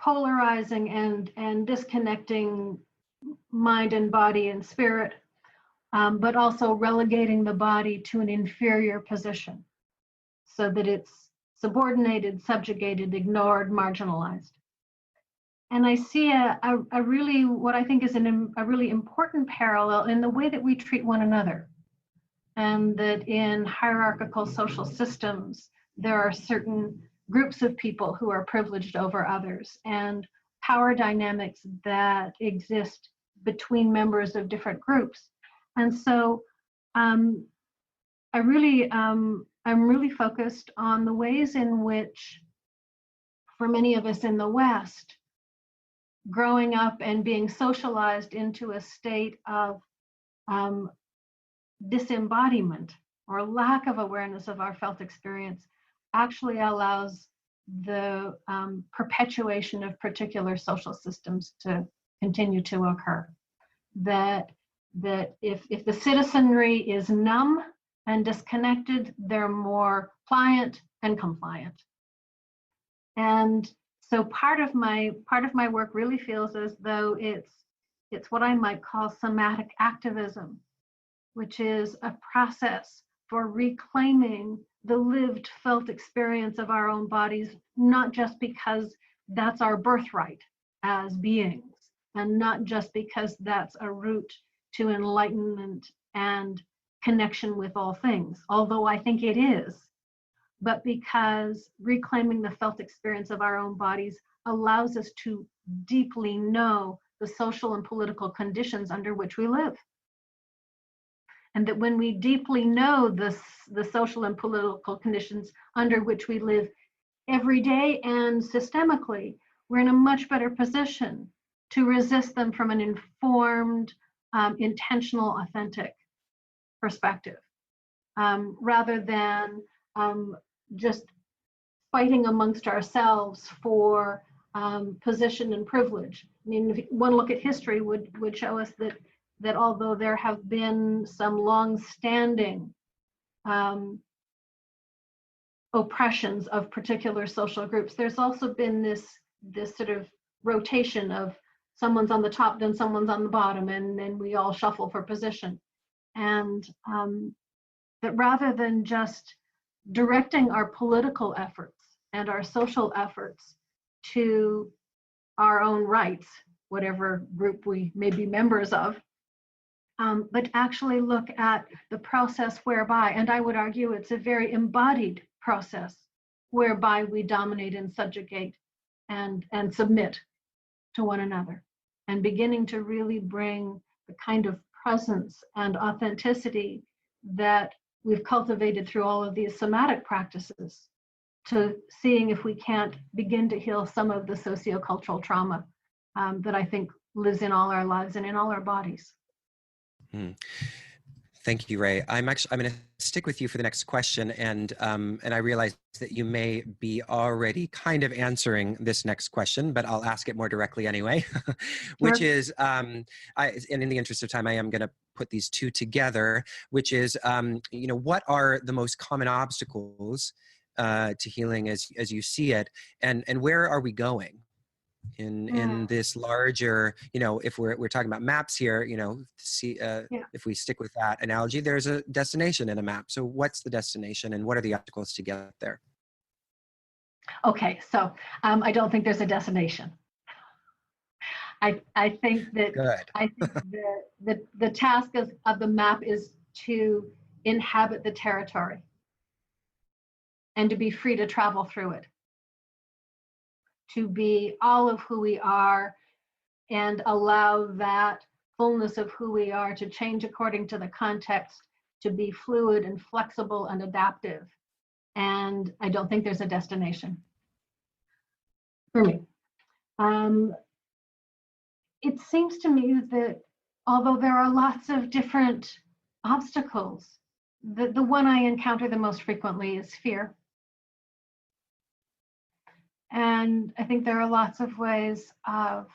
polarizing and disconnecting mind and body and spirit, but also relegating the body to an inferior position so that it's subordinated, subjugated, ignored, marginalized. And I see a really, what I think is a really important parallel in the way that we treat one another. And that in hierarchical social systems, there are certain groups of people who are privileged over others, and power dynamics that exist between members of different groups. And so I'm really focused on the ways in which, for many of us in the West, growing up and being socialized into a state of disembodiment or lack of awareness of our felt experience actually allows the perpetuation of particular social systems to continue to occur. That if the citizenry is numb and disconnected, they're more pliant and compliant. And so part of my work really feels as though it's what I might call somatic activism, which is a process for reclaiming the lived felt experience of our own bodies, not just because that's our birthright as beings, and not just because that's a route to enlightenment and connection with all things, although I think it is, but because reclaiming the felt experience of our own bodies allows us to deeply know the social and political conditions under which we live. And that when we deeply know the social and political conditions under which we live every day and systemically, we're in a much better position to resist them from an informed, intentional, authentic perspective, rather than just fighting amongst ourselves for position and privilege. I mean, if one look at history would show us that although there have been some long-standing oppressions of particular social groups, there's also been this sort of rotation of someone's on the top, then someone's on the bottom, and then we all shuffle for position. And that rather than just directing our political efforts and our social efforts to our own rights, whatever group we may be members of, but actually look at the process whereby, and I would argue it's a very embodied process, whereby we dominate and subjugate and submit to one another, and beginning to really bring the kind of presence and authenticity that we've cultivated through all of these somatic practices, to seeing if we can't begin to heal some of the sociocultural trauma that I think lives in all our lives and in all our bodies. Thank you, Ray. I'm going to stick with you for the next question, and I realize that you may be already kind of answering this next question, but I'll ask it more directly anyway. Which is, and in the interest of time, I am going to put these two together. Which is, what are the most common obstacles to healing as you see it, and where are we going in this larger, if we're talking about maps here, if we stick with that analogy, there's a destination in a map. So what's the destination and what are the obstacles to get there? Okay, so I don't think there's a destination. I think that the task of the map is to inhabit the territory and to be free to travel through it, to be all of who we are and allow that fullness of who we are to change according to the context, to be fluid and flexible and adaptive. And I don't think there's a destination for me. It seems to me that although there are lots of different obstacles, the one I encounter the most frequently is fear. And I think there are lots of ways of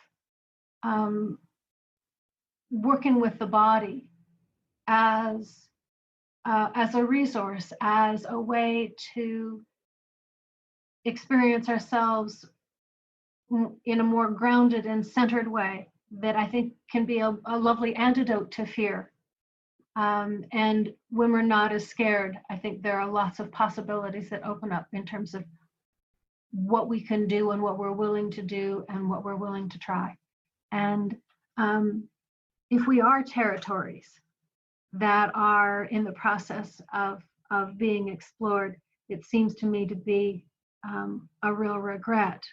working with the body as a resource, as a way to experience ourselves in a more grounded and centered way that I think can be a lovely antidote to fear. And when we're not as scared, I think there are lots of possibilities that open up in terms of what we can do and what we're willing to do and what we're willing to try. And if we are territories that are in the process of being explored, it seems to me to be a real regret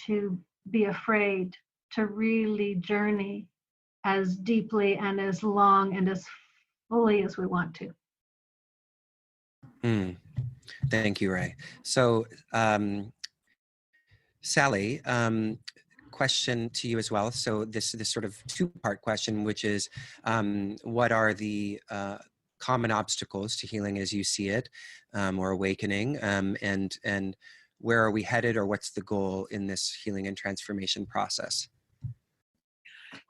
to be afraid to really journey as deeply and as long and as fully as we want to. Thank you, Ray. So, Sally, question to you as well. So this sort of two-part question, which is, what are the common obstacles to healing as you see it, or awakening, and where are we headed, or what's the goal in this healing and transformation process?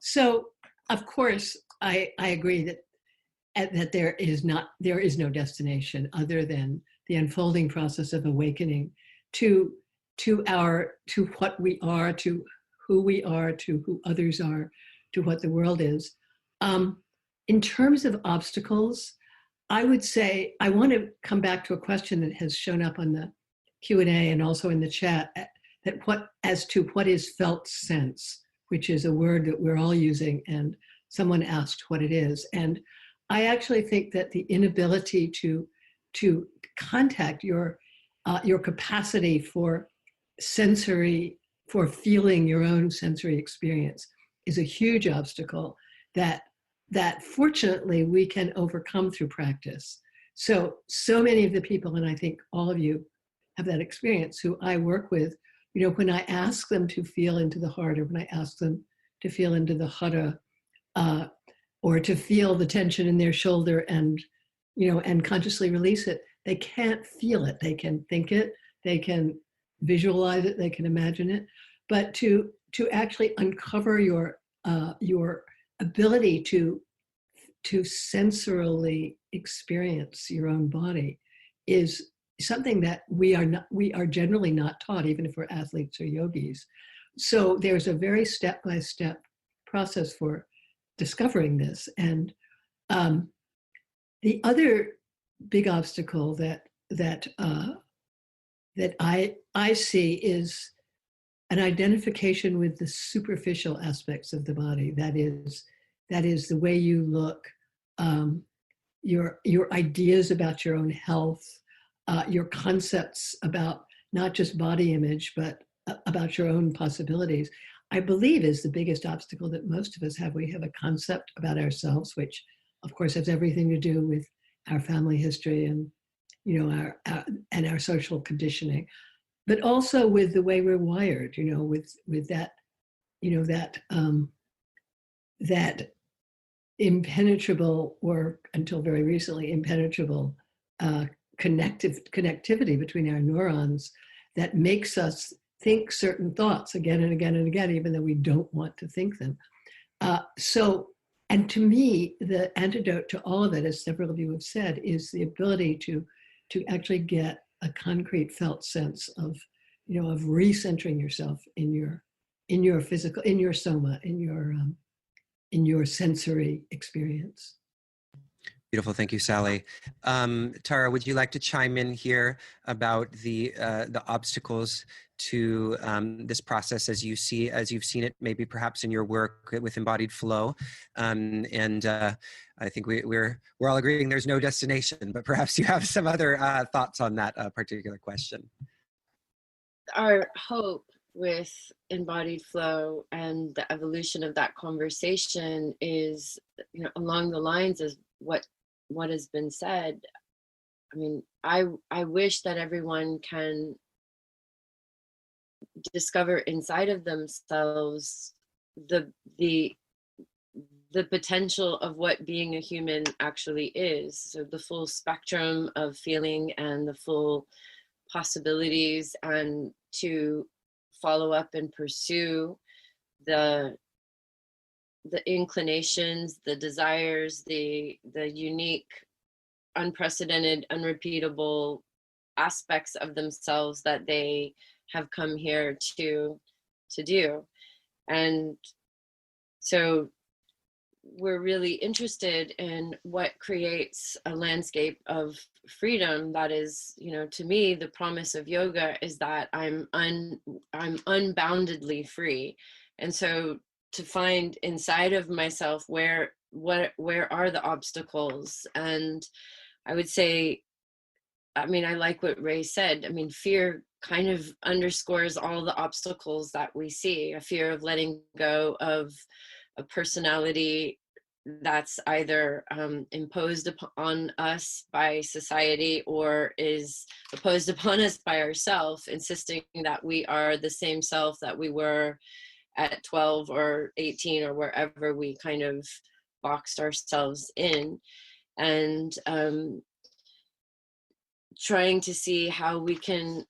So, of course, I agree that there is no destination other than the unfolding process of awakening to what we are, to who we are, to who others are, to what the world is. In terms of obstacles, I would say I want to come back to a question that has shown up on the Q&A and also in the chat, as to what is felt sense, which is a word that we're all using, and someone asked what it is. And I actually think that the inability to contact your capacity for feeling your own sensory experience is a huge obstacle that fortunately we can overcome through practice. So many of the people, and I think all of you have that experience, who I work with, when I ask them to feel into the heart, or when I ask them to feel into the hara, or to feel the tension in their shoulder and consciously release it, they can't feel it. They can think it, they can visualize it, they can imagine it, but to actually uncover your ability to sensorily experience your own body is something that we are generally not taught, even if we're athletes or yogis. So there's a very step-by-step process for discovering this. And the other big obstacle that I see is an identification with the superficial aspects of the body. That is the way you look, your ideas about your own health, your concepts about not just body image, but about your own possibilities, I believe is the biggest obstacle that most of us have. We have a concept about ourselves, which of course has everything to do with our family history and our social conditioning, but also with the way we're wired, with that impenetrable, or until very recently impenetrable, connectivity between our neurons that makes us think certain thoughts again and again and again, even though we don't want to think them. And to me, the antidote to all of it, as several of you have said, is the ability to actually get a concrete felt sense of recentering yourself in your physical, in your soma, in your sensory experience. Beautiful, thank you, Sally. Tara, would you like to chime in here about the obstacles this process as you've seen it, maybe perhaps in your work with embodied flow. I think we're all agreeing there's no destination, but perhaps you have some other thoughts on that particular question. Our hope with embodied flow and the evolution of that conversation is, along the lines of what has been said. I mean, I wish that everyone can discover inside of themselves the potential of what being a human actually is. So the full spectrum of feeling and the full possibilities, and to follow up and pursue the inclinations, the desires, the unique, unprecedented, unrepeatable aspects of themselves that they have come here to do. And so we're really interested in what creates a landscape of freedom that is, to me, the promise of yoga is that I'm unboundedly free. And so to find inside of myself where are the obstacles. And I would say, I like what Ray said. Fear kind of underscores all the obstacles that we see. A fear of letting go of a personality that's either imposed upon us by society or is imposed upon us by ourselves, insisting that we are the same self that we were at 12 or 18 or wherever we kind of boxed ourselves in. And trying to see how we can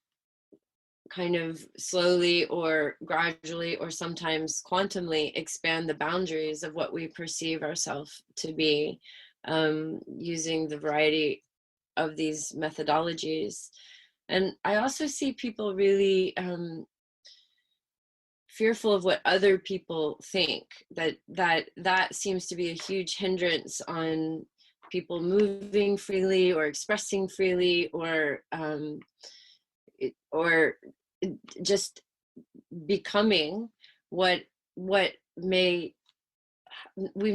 kind of slowly or gradually or sometimes quantumly expand the boundaries of what we perceive ourselves to be, using the variety of these methodologies. And I also see people really fearful of what other people think, that seems to be a huge hindrance on people moving freely or expressing freely or just becoming what we've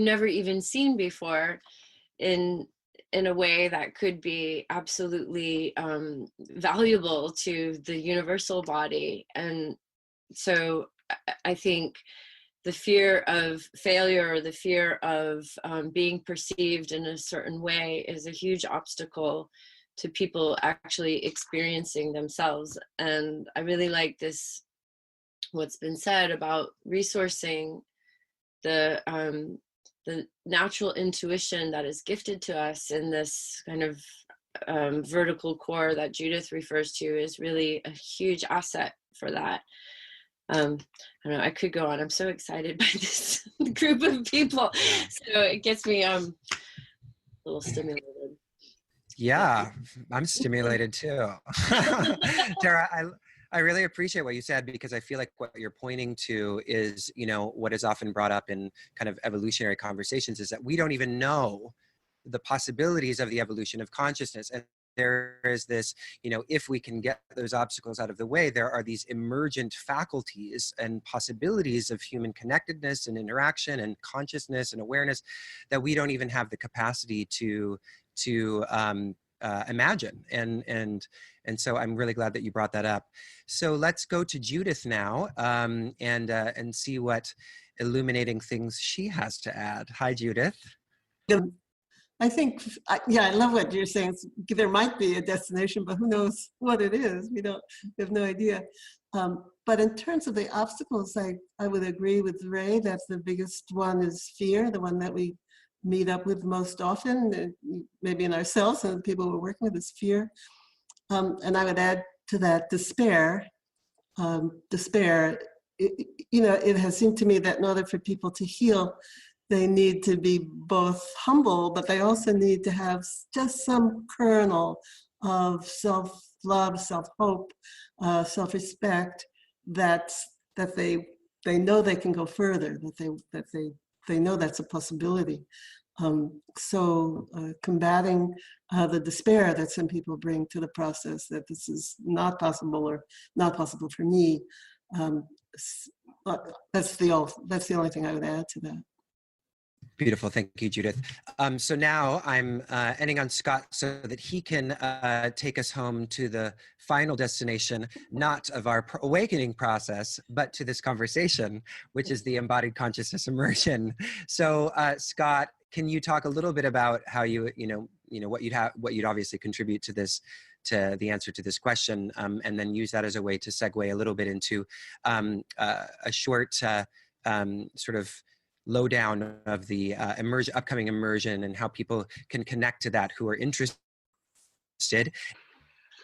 never even seen before in a way that could be absolutely valuable to the universal body. And so I think the fear of failure or the fear of being perceived in a certain way is a huge obstacle to people actually experiencing themselves. And I really like this, what's been said about resourcing the natural intuition that is gifted to us in this kind of vertical core that Judith refers to is really a huge asset for that. I don't know, I could go on. I'm so excited by this group of people. So it gets me a little stimulated. Yeah, I'm stimulated too. Tara, I really appreciate what you said, because I feel like what you're pointing to is, what is often brought up in kind of evolutionary conversations is that we don't even know the possibilities of the evolution of consciousness. And there is this, if we can get those obstacles out of the way, there are these emergent faculties and possibilities of human connectedness and interaction and consciousness and awareness that we don't even have the capacity to imagine. And so I'm really glad that you brought that up. So let's go to Judith now and see what illuminating things she has to add. Hi, Judith. I think, I love what you're saying. There might be a destination, but who knows what it is? We have no idea. But in terms of the obstacles, I would agree with Ray that the biggest one is fear, the one that we meet up with most often, maybe in ourselves and the people we're working with, is fear. And I would add to that despair. It has seemed to me that in order for people to heal, they need to be both humble, but they also need to have just some kernel of self-love, self-hope, self-respect, that they know they can go further, that they know that's a possibility. So combating the despair that some people bring to the process, that this is not possible or not possible for me. That's the only thing I would add to that. Beautiful. Thank you, Judith. So now I'm ending on Scott so that he can take us home to the final destination, not of our awakening process, but to this conversation, which is the embodied consciousness immersion. So Scott, can you talk a little bit about how you know what you'd obviously contribute to this, to the answer to this question, and then use that as a way to segue a little bit into a short sort of lowdown of the upcoming immersion and how people can connect to that who are interested.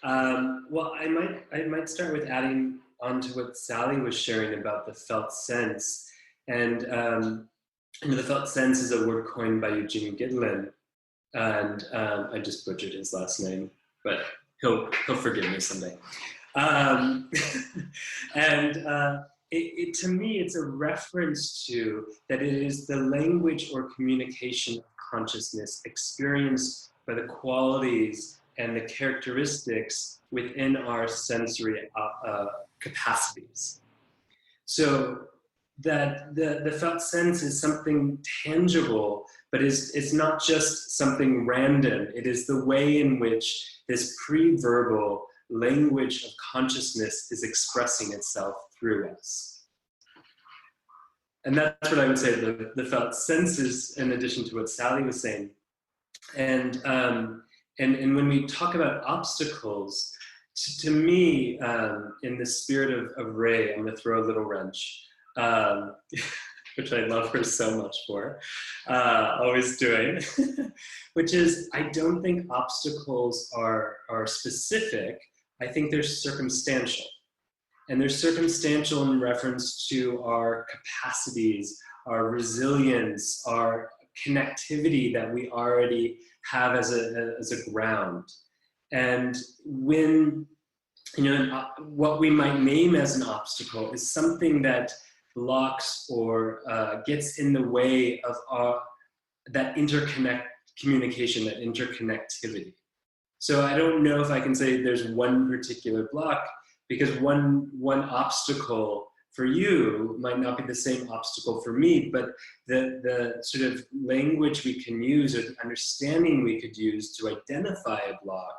Well, I might start with adding on to what Sally was sharing about the felt sense. And the felt sense is a word coined by Eugene Giddelen. And I just butchered his last name, but he'll forgive me someday. To me, it's a reference to that it is the language or communication of consciousness experienced by the qualities and the characteristics within our sensory capacities. So that the felt sense is something tangible, but it's not just something random. It is the way in which this pre-verbal language of consciousness is expressing itself through us. And that's what I would say the felt senses, in addition to what Sally was saying. And when we talk about obstacles, to me, in the spirit of Ray, I'm going to throw a little wrench, which I love her so much for, always doing, which is I don't think obstacles are specific. I think they're circumstantial. And they're circumstantial in reference to our capacities, our resilience, our connectivity that we already have as a ground. And when, what we might name as an obstacle is something that blocks or gets in the way of that communication, that interconnectivity. So I don't know if I can say there's one particular block, because one obstacle for you might not be the same obstacle for me, but the sort of language we can use or the understanding we could use to identify a block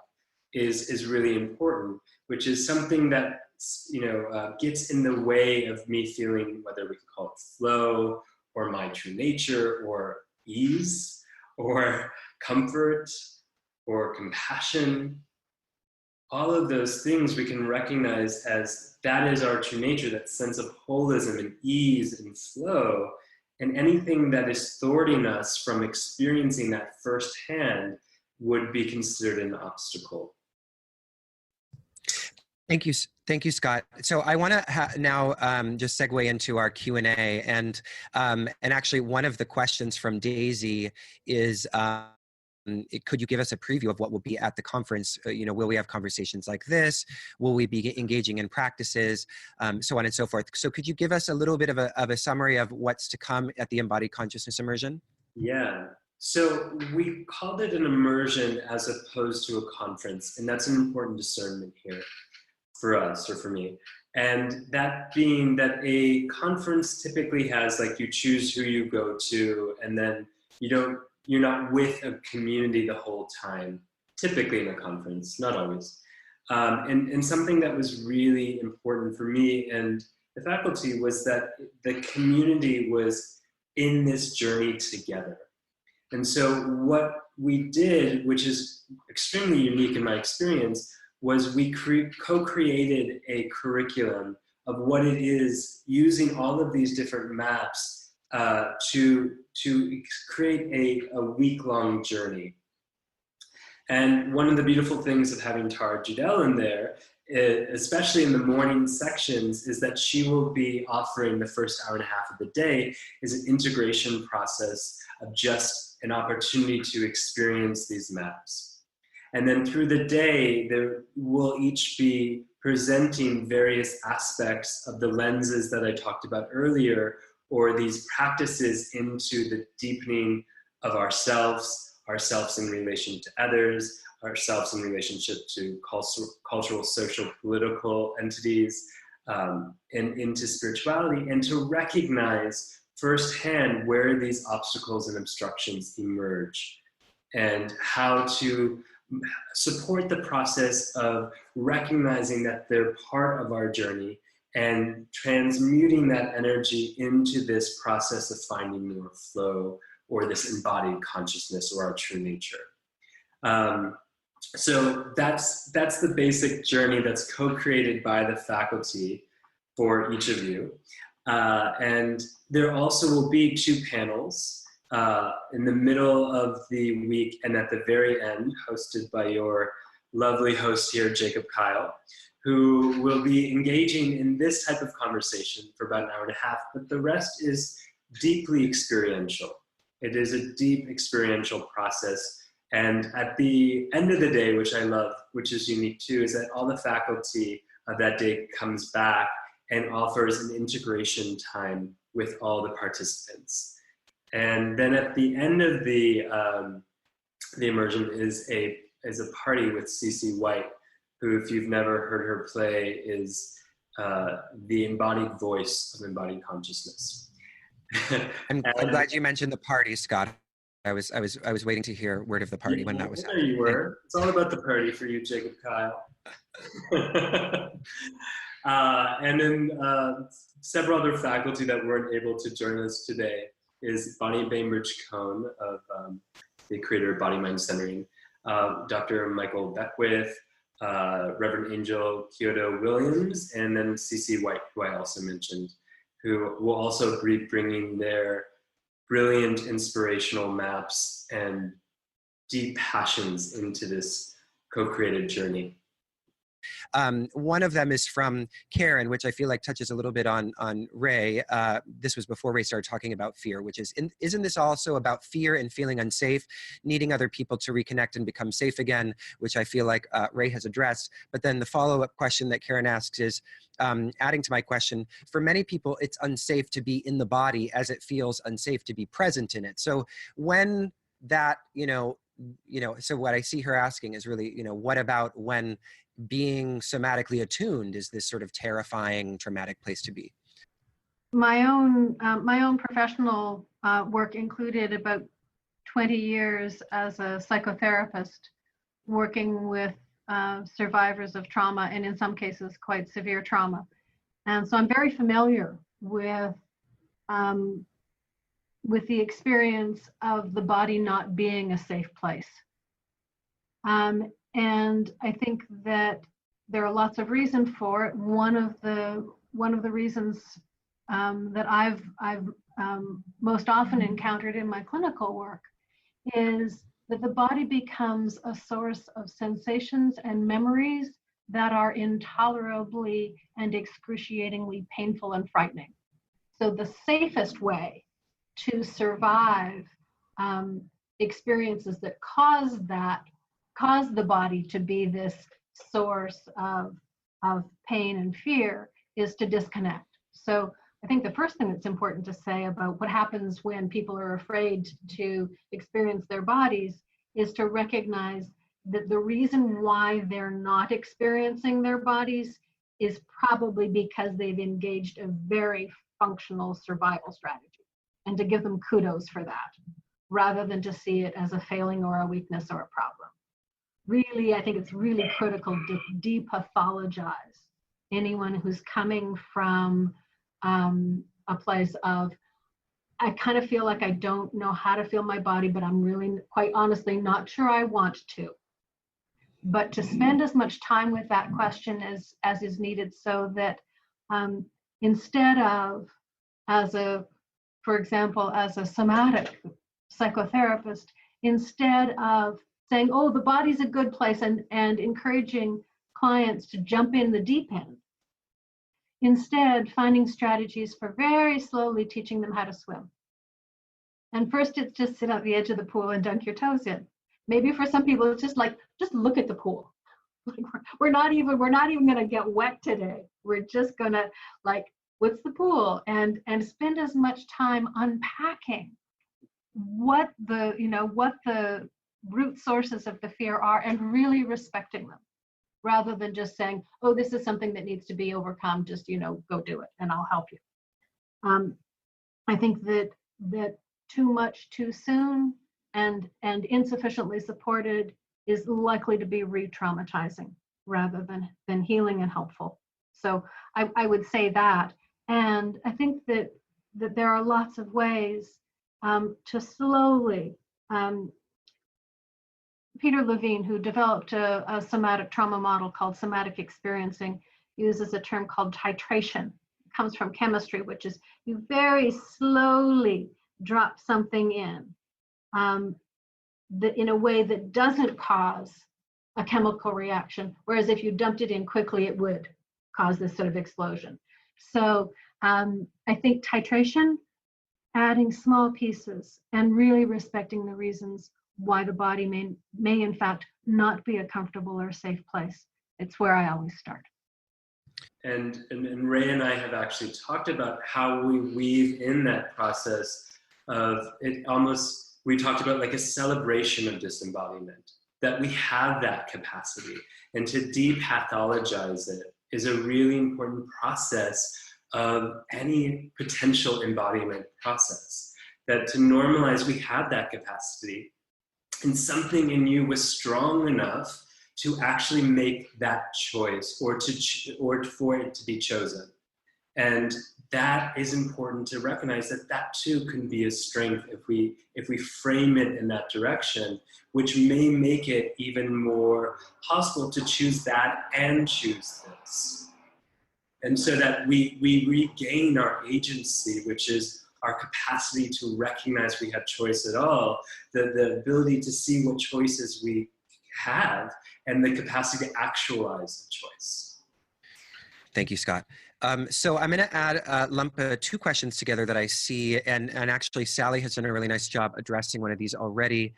is really important, which is something that gets in the way of me feeling, whether we could call it flow or my true nature or ease or comfort or compassion. All of those things we can recognize as that is our true nature, that sense of holism and ease and flow. And anything that is thwarting us from experiencing that firsthand would be considered an obstacle. Thank you, Scott. So I want to now just segue into our Q&A, and actually one of the questions from Daisy is, could you give us a preview of what will be at the conference? Will we have conversations like this? Will we be engaging in practices? So on and so forth. So could you give us a little bit of a summary of what's to come at the Embodied Consciousness Immersion? Yeah. So we called it an immersion as opposed to a conference, and that's an important discernment here for us, or for me. And that being that a conference typically has, like, you choose who you go to, and then you're not with a community the whole time, typically in a conference, not always. And something that was really important for me and the faculty was that the community was in this journey together. And so what we did, which is extremely unique in my experience, was we co-created a curriculum of what it is, using all of these different maps to create a week-long journey. And one of the beautiful things of having Tara Judelle in there, especially in the morning sections, is that she will be offering the first hour and a half of the day is an integration process of just an opportunity to experience these maps. And then through the day, we'll each be presenting various aspects of the lenses that I talked about earlier, or these practices into the deepening of ourselves, ourselves in relation to others, ourselves in relationship to cultural, social, political entities, and into spirituality, and to recognize firsthand where these obstacles and obstructions emerge, and how to support the process of recognizing that they're part of our journey and transmuting that energy into this process of finding more flow, or this embodied consciousness, or our true nature. So that's the basic journey that's co-created by the faculty for each of you. And there also will be 2 panels in the middle of the week and at the very end, hosted by your lovely host here, Jacob Kyle, who will be engaging in this type of conversation for about an hour and a half, but the rest is deeply experiential. It is a deep experiential process. And at the end of the day, which I love, which is unique too, is that all the faculty of that day comes back and offers an integration time with all the participants. And then at the end of the immersion is a party with CC White, who, if you've never heard her play, is the embodied voice of embodied consciousness. I'm glad you mentioned the party, Scott. I was waiting to hear word of the party when that was happening. There you were. It's all about the party for you, Jacob Kyle. And then several other faculty that weren't able to join us today is Bonnie Bainbridge-Cohn, of the creator of Body Mind Centering, Dr. Michael Beckwith, Reverend Angel Kyoto Williams, and then CC White, who I also mentioned, who will also be bringing their brilliant inspirational maps and deep passions into this co-created journey. One of them is from Karen, which I feel like touches a little bit on Ray. This was before Ray started talking about fear, which is, isn't this also about fear and feeling unsafe, needing other people to reconnect and become safe again, which I feel like Ray has addressed. But then the follow-up question that Karen asks is, adding to my question, for many people, it's unsafe to be in the body as it feels unsafe to be present in it. So when that, so what I see her asking is really, what about when being somatically attuned is this sort of terrifying, traumatic place to be? My own professional work included about 20 years as a psychotherapist, working with survivors of trauma, and in some cases quite severe trauma. And so I'm very familiar with the experience of the body not being a safe place. And I think that there are lots of reasons for it. One of the reasons that I've most often encountered in my clinical work is that the body becomes a source of sensations and memories that are intolerably and excruciatingly painful and frightening. So the safest way to survive experiences that cause the body to be this source of pain and fear is to disconnect. So I think the first thing that's important to say about what happens when people are afraid to experience their bodies is to recognize that the reason why they're not experiencing their bodies is probably because they've engaged a very functional survival strategy, and to give them kudos for that, rather than to see it as a failing or a weakness or a problem. Really, I think it's really critical to depathologize anyone who's coming from a place of, I kind of feel like I don't know how to feel my body, but I'm really, quite honestly, not sure I want to. But to spend as much time with that question as is needed, so that instead of, for example, as a somatic psychotherapist, instead of saying, oh, the body's a good place, and encouraging clients to jump in the deep end, instead finding strategies for very slowly teaching them how to swim. And first it's just sit at the edge of the pool and dunk your toes in. Maybe for some people it's just like, just look at the pool. Like we're not even gonna get wet today. We're just gonna, like, what's the pool? And spend as much time unpacking what the root sources of the fear are, and really respecting them, rather than just saying, oh, this is something that needs to be overcome, just, go do it and I'll help you. I think that too much too soon and insufficiently supported is likely to be re-traumatizing rather than healing and helpful. So I would say that. And I think that there are lots of ways to slowly, Peter Levine, who developed a somatic trauma model called somatic experiencing, uses a term called titration. It comes from chemistry, which is you very slowly drop something in in a way that doesn't cause a chemical reaction, whereas if you dumped it in quickly, it would cause this sort of explosion. So I think titration, adding small pieces, and really respecting the reasons why the body may in fact not be a comfortable or safe place. It's where I always start. And Ray and I have actually talked about how we weave in that process of it almost, we talked about like a celebration of disembodiment, that we have that capacity, and to depathologize it is a really important process of any potential embodiment process. That to normalize, we have that capacity, and something in you was strong enough to actually make that choice, or for it to be chosen. And that is important to recognize, that too can be a strength if we frame it in that direction, which may make it even more possible to choose that and choose this. And so that we regain our agency, which is our capacity to recognize we have choice at all, the ability to see what choices we have, and the capacity to actualize the choice. Thank you, Scott. So I'm going to add lump two questions together that I see, and actually Sally has done a really nice job addressing one of these already.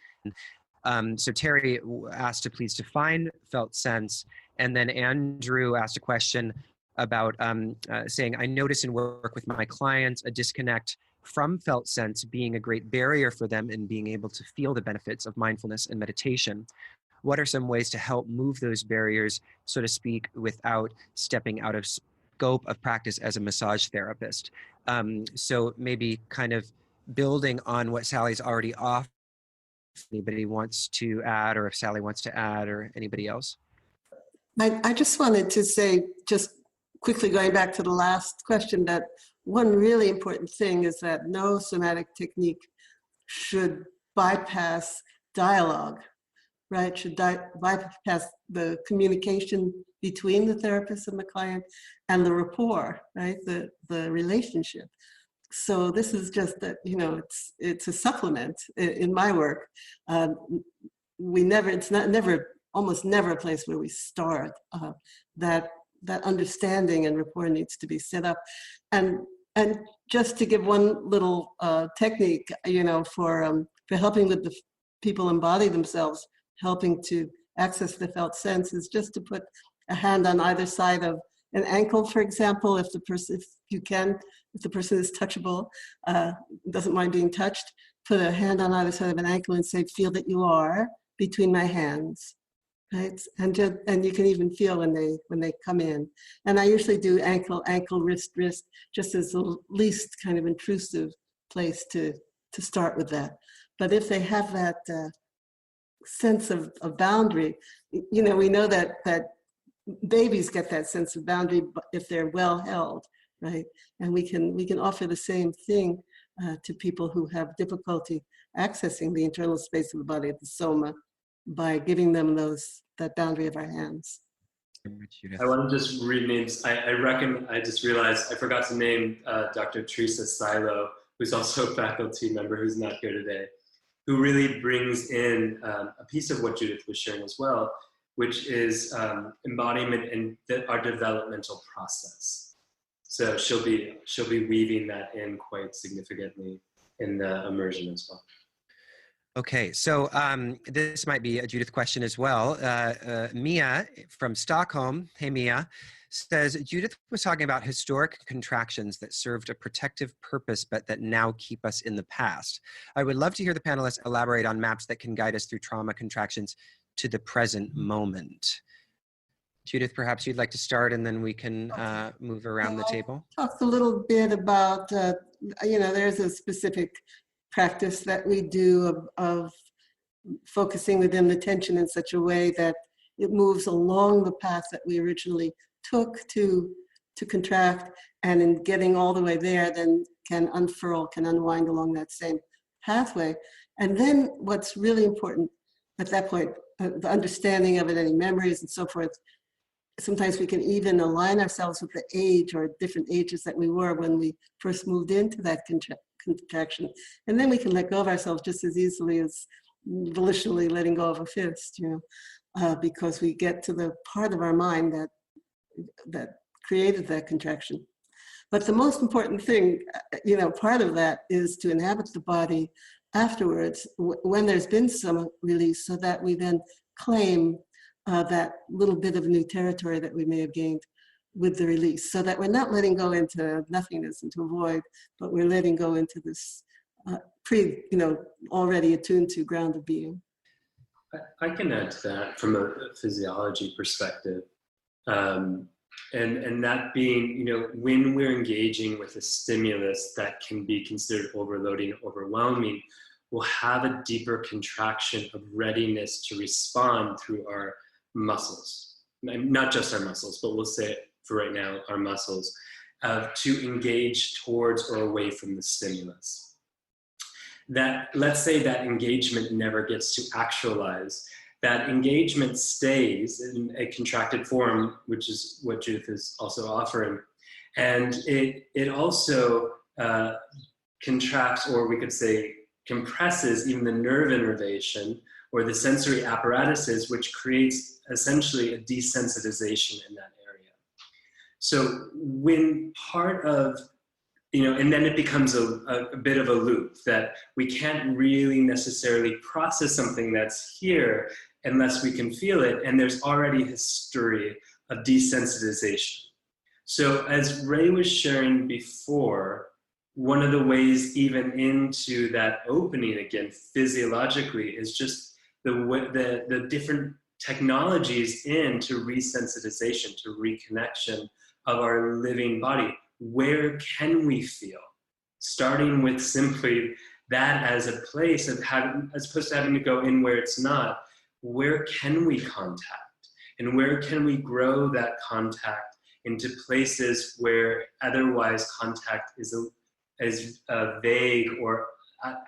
So Terry asked to please define felt sense, and then Andrew asked a question about saying, I notice in work with my clients a disconnect from felt sense being a great barrier for them in being able to feel the benefits of mindfulness and meditation. What are some ways to help move those barriers, so to speak, without stepping out of scope of practice as a massage therapist? So maybe kind of building on what Sally's already off. If anybody wants to add, or if Sally wants to add, or anybody else. I just wanted to say, just quickly going back to the last question, that one really important thing is that no somatic technique should bypass dialogue, right? Should bypass the communication between the therapist and the client, and the rapport, right? The relationship. So this is just that, it's a supplement in my work. Almost never a place where we start. That understanding and rapport needs to be set up. And just to give one little technique, for helping with the people embody themselves, helping to access the felt sense, is just to put a hand on either side of an ankle, for example, if the person is touchable, doesn't mind being touched, put a hand on either side of an ankle and say, feel that you are between my hands, right? And you can even feel when they come in. And I usually do ankle, wrist, just as the least kind of intrusive place to start with that. But if they have that sense of boundary, we know that babies get that sense of boundary if they're well held, right? And we can offer the same thing to people who have difficulty accessing the internal space of the body, the soma, by giving them that boundary of our hands. I want to just read names. I just realized I forgot to name Dr. Teresa Silo, who's also a faculty member who's not here today, who really brings in a piece of what Judith was sharing as well, which is embodiment in our developmental process. So she'll be weaving that in quite significantly in the immersion as well. Okay, so this might be a Judith question as well. Mia from Stockholm, hey Mia, says Judith was talking about historic contractions that served a protective purpose but that now keep us in the past. I would love to hear the panelists elaborate on maps that can guide us through trauma contractions to the present moment. Judith, perhaps you'd like to start and then we can move around the table. Talked a little bit about, there's a specific practice that we do of focusing within the tension in such a way that it moves along the path that we originally took to contract, and in getting all the way there then can unfurl, can unwind along that same pathway. And then what's really important at that point, the understanding of it, any memories and so forth. Sometimes we can even align ourselves with the age or different ages that we were when we first moved into that contraction. And then we can let go of ourselves just as easily as volitionally letting go of a fist, because we get to the part of our mind that created that contraction. But the most important thing, part of that is to inhabit the body afterwards when there's been some release, so that we then claim that little bit of new territory that we may have gained with the release, so that we're not letting go into nothingness, into a void, but we're letting go into this already attuned to grounded being. I can add to that from a physiology perspective. And that being, when we're engaging with a stimulus that can be considered overloading, overwhelming, we'll have a deeper contraction of readiness to respond through our muscles. Not just our muscles, but we'll say for right now, our muscles, to engage towards or away from the stimulus. That, let's say that engagement never gets to actualize. That engagement stays in a contracted form, which is what Judith is also offering. And it also contracts, or we could say compresses, even the nerve innervation or the sensory apparatuses, which creates essentially a desensitization in that area. So when part of, and then it becomes a bit of a loop that we can't really necessarily process something that's here unless we can feel it, and there's already history of desensitization. So as Ray was sharing before, one of the ways even into that opening again physiologically is just the different technologies into resensitization, to reconnection of our living body. Where can we feel? Starting with simply that as a place of having, as opposed to having to go in where it's not, where can we contact? And where can we grow that contact into places where otherwise contact is vague or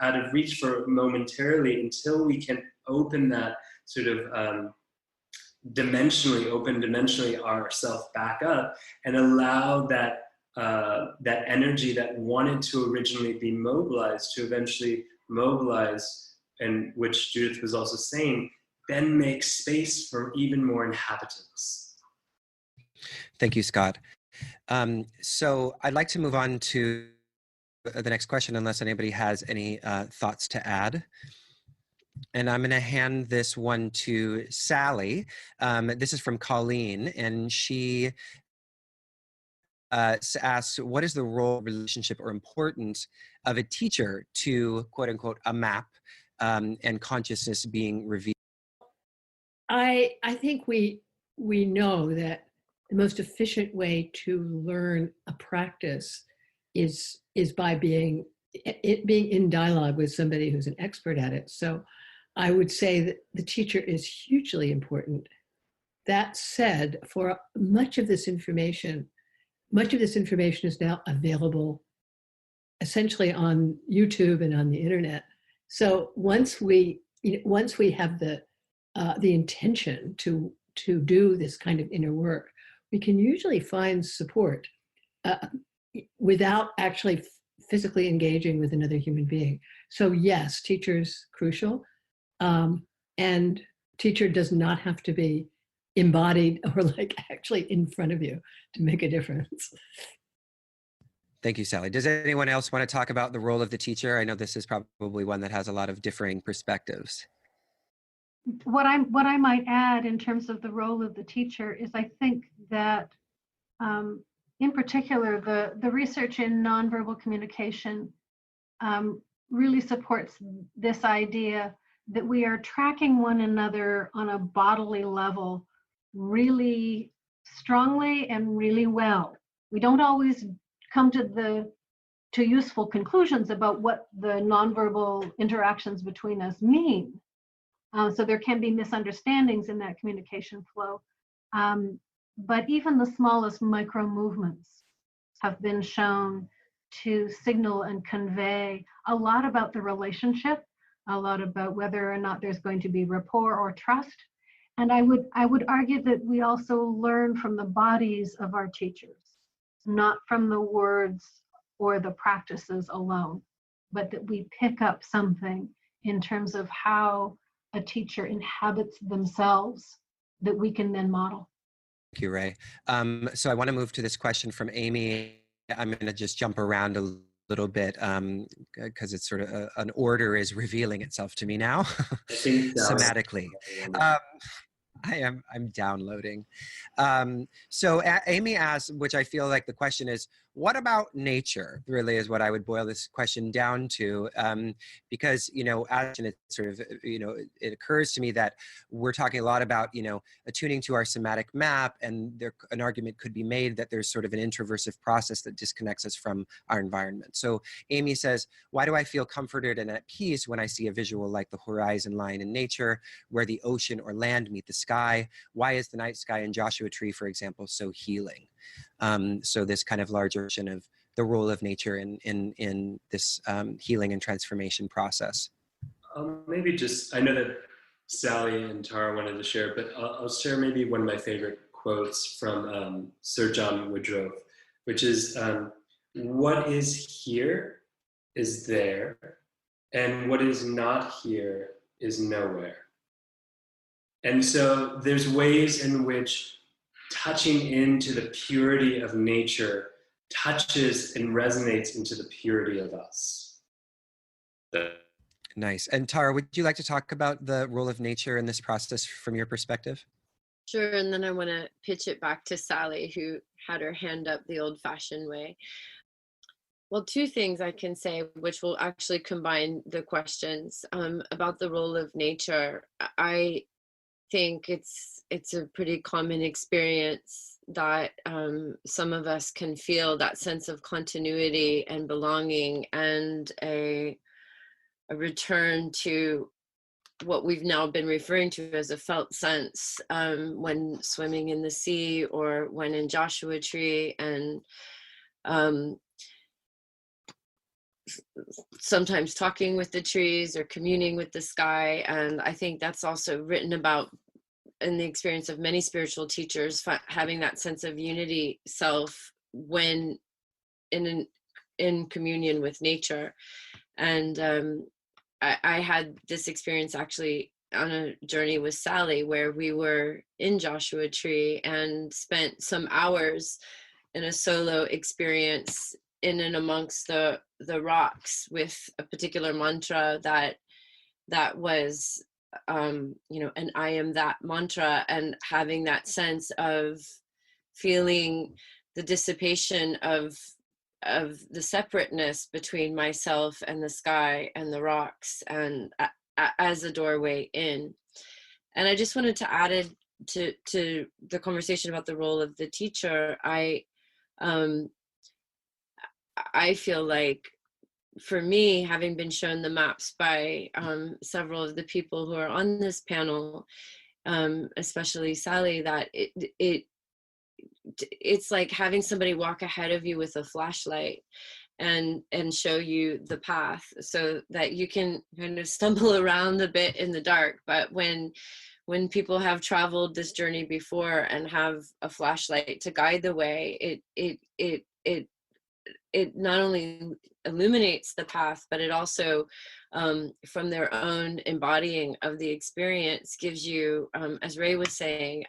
out of reach for momentarily, until we can open that sort of dimensionally ourself back up and allow that that energy that wanted to originally be mobilized to eventually mobilize, and which Judith was also saying, then make space for even more inhabitants. Thank you, Scott. So I'd like to move on to the next question, unless anybody has any thoughts to add. And I'm going to hand this one to Sally. This is from Colleen, and she asks, what is the role, relationship, or importance of a teacher to, quote unquote, a map and consciousness being revealed? I think we know that the most efficient way to learn a practice is by being in dialogue with somebody who's an expert at it. So I would say that the teacher is hugely important. That said, for much of this information is now available essentially on YouTube and on the internet. So once we have the intention to do this kind of inner work, we can usually find support without actually physically engaging with another human being. So yes, teacher's crucial, and teacher does not have to be embodied or like actually in front of you to make a difference. Thank you, Sally. Does anyone else want to talk about the role of the teacher? I know this is probably one that has a lot of differing perspectives. What I might add in terms of the role of the teacher is I think that in particular the research in nonverbal communication really supports this idea that we are tracking one another on a bodily level really strongly and really well. We don't always come to useful conclusions about what the nonverbal interactions between us mean. So there can be misunderstandings in that communication flow. But even the smallest micro movements have been shown to signal and convey a lot about the relationship, a lot about whether or not there's going to be rapport or trust. And I would argue that we also learn from the bodies of our teachers, not from the words or the practices alone, but that we pick up something in terms of how a teacher inhabits themselves that we can then model. Thank you, Ray. So I want to move to this question from Amy. I'm going to just jump around a little bit because it's sort of an order is revealing itself to me now, somatically. I'm downloading. So Amy asked, which I feel like the question is, what about nature? Really is what I would boil this question down to, because, you know, as it sort of, you know, it occurs to me that we're talking a lot about, you know, attuning to our somatic map, and an argument could be made that there's sort of an introversive process that disconnects us from our environment. So Amy says, why do I feel comforted and at peace when I see a visual like the horizon line in nature, where the ocean or land meet the sky? Why is the night sky in Joshua Tree, for example, so healing? So this kind of larger version of the role of nature in this healing and transformation process. Maybe just, I know that Sally and Tara wanted to share, but I'll share maybe one of my favorite quotes from Sir John Woodrow, which is, what is here is there, and what is not here is nowhere. And so there's ways in which touching into the purity of nature touches and resonates into the purity of us. Nice. And Tara, would you like to talk about the role of nature in this process from your perspective? Sure, and then I want to pitch it back to Sally, who had her hand up the old-fashioned way. Well, two things I can say, which will actually combine the questions about the role of nature. I think it's a pretty common experience that some of us can feel that sense of continuity and belonging, and a return to what we've now been referring to as a felt sense when swimming in the sea or when in Joshua Tree, and sometimes talking with the trees or communing with the sky. And I think that's also written about in the experience of many spiritual teachers, having that sense of unity self when in communion with nature. And I had this experience actually on a journey with Sally, where we were in Joshua Tree and spent some hours in a solo experience in and amongst the rocks with a particular mantra that was you know, an I am that mantra, and having that sense of feeling the dissipation of the separateness between myself and the sky and the rocks, and as a doorway in. And I just wanted to add it to the conversation about the role of the teacher. I feel like, for me, having been shown the maps by several of the people who are on this panel, especially Sally, that it's like having somebody walk ahead of you with a flashlight and show you the path, so that you can kind of stumble around a bit in the dark. But when people have traveled this journey before and have a flashlight to guide the way, it not only illuminates the path, but it also, from their own embodying of the experience, gives you, as Ray was saying,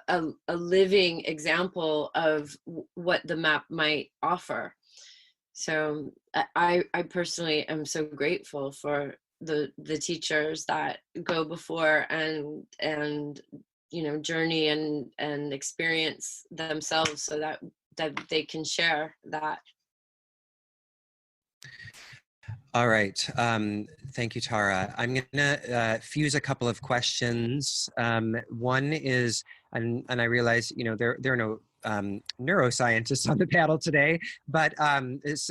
a living example of what the map might offer. So I personally am so grateful for the teachers that go before and journey and experience themselves, so that they can share that. All right. Thank you, Tara. I'm going to fuse a couple of questions. One is, and I realize, there are no neuroscientists on the panel today, but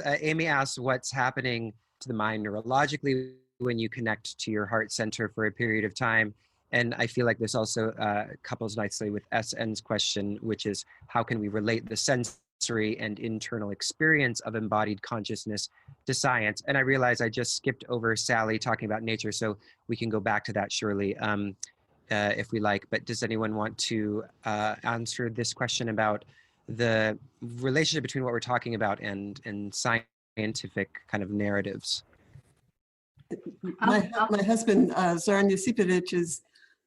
Amy asks, what's happening to the mind neurologically when you connect to your heart center for a period of time? And I feel like this also couples nicely with SN's question, which is, how can we relate the sensory and internal experience of embodied consciousness to science? And I realize I just skipped over Sally talking about nature, so we can go back to that surely if we like. But does anyone want to answer this question about the relationship between what we're talking about and scientific kind of narratives? My husband, Zoran Josipovic, is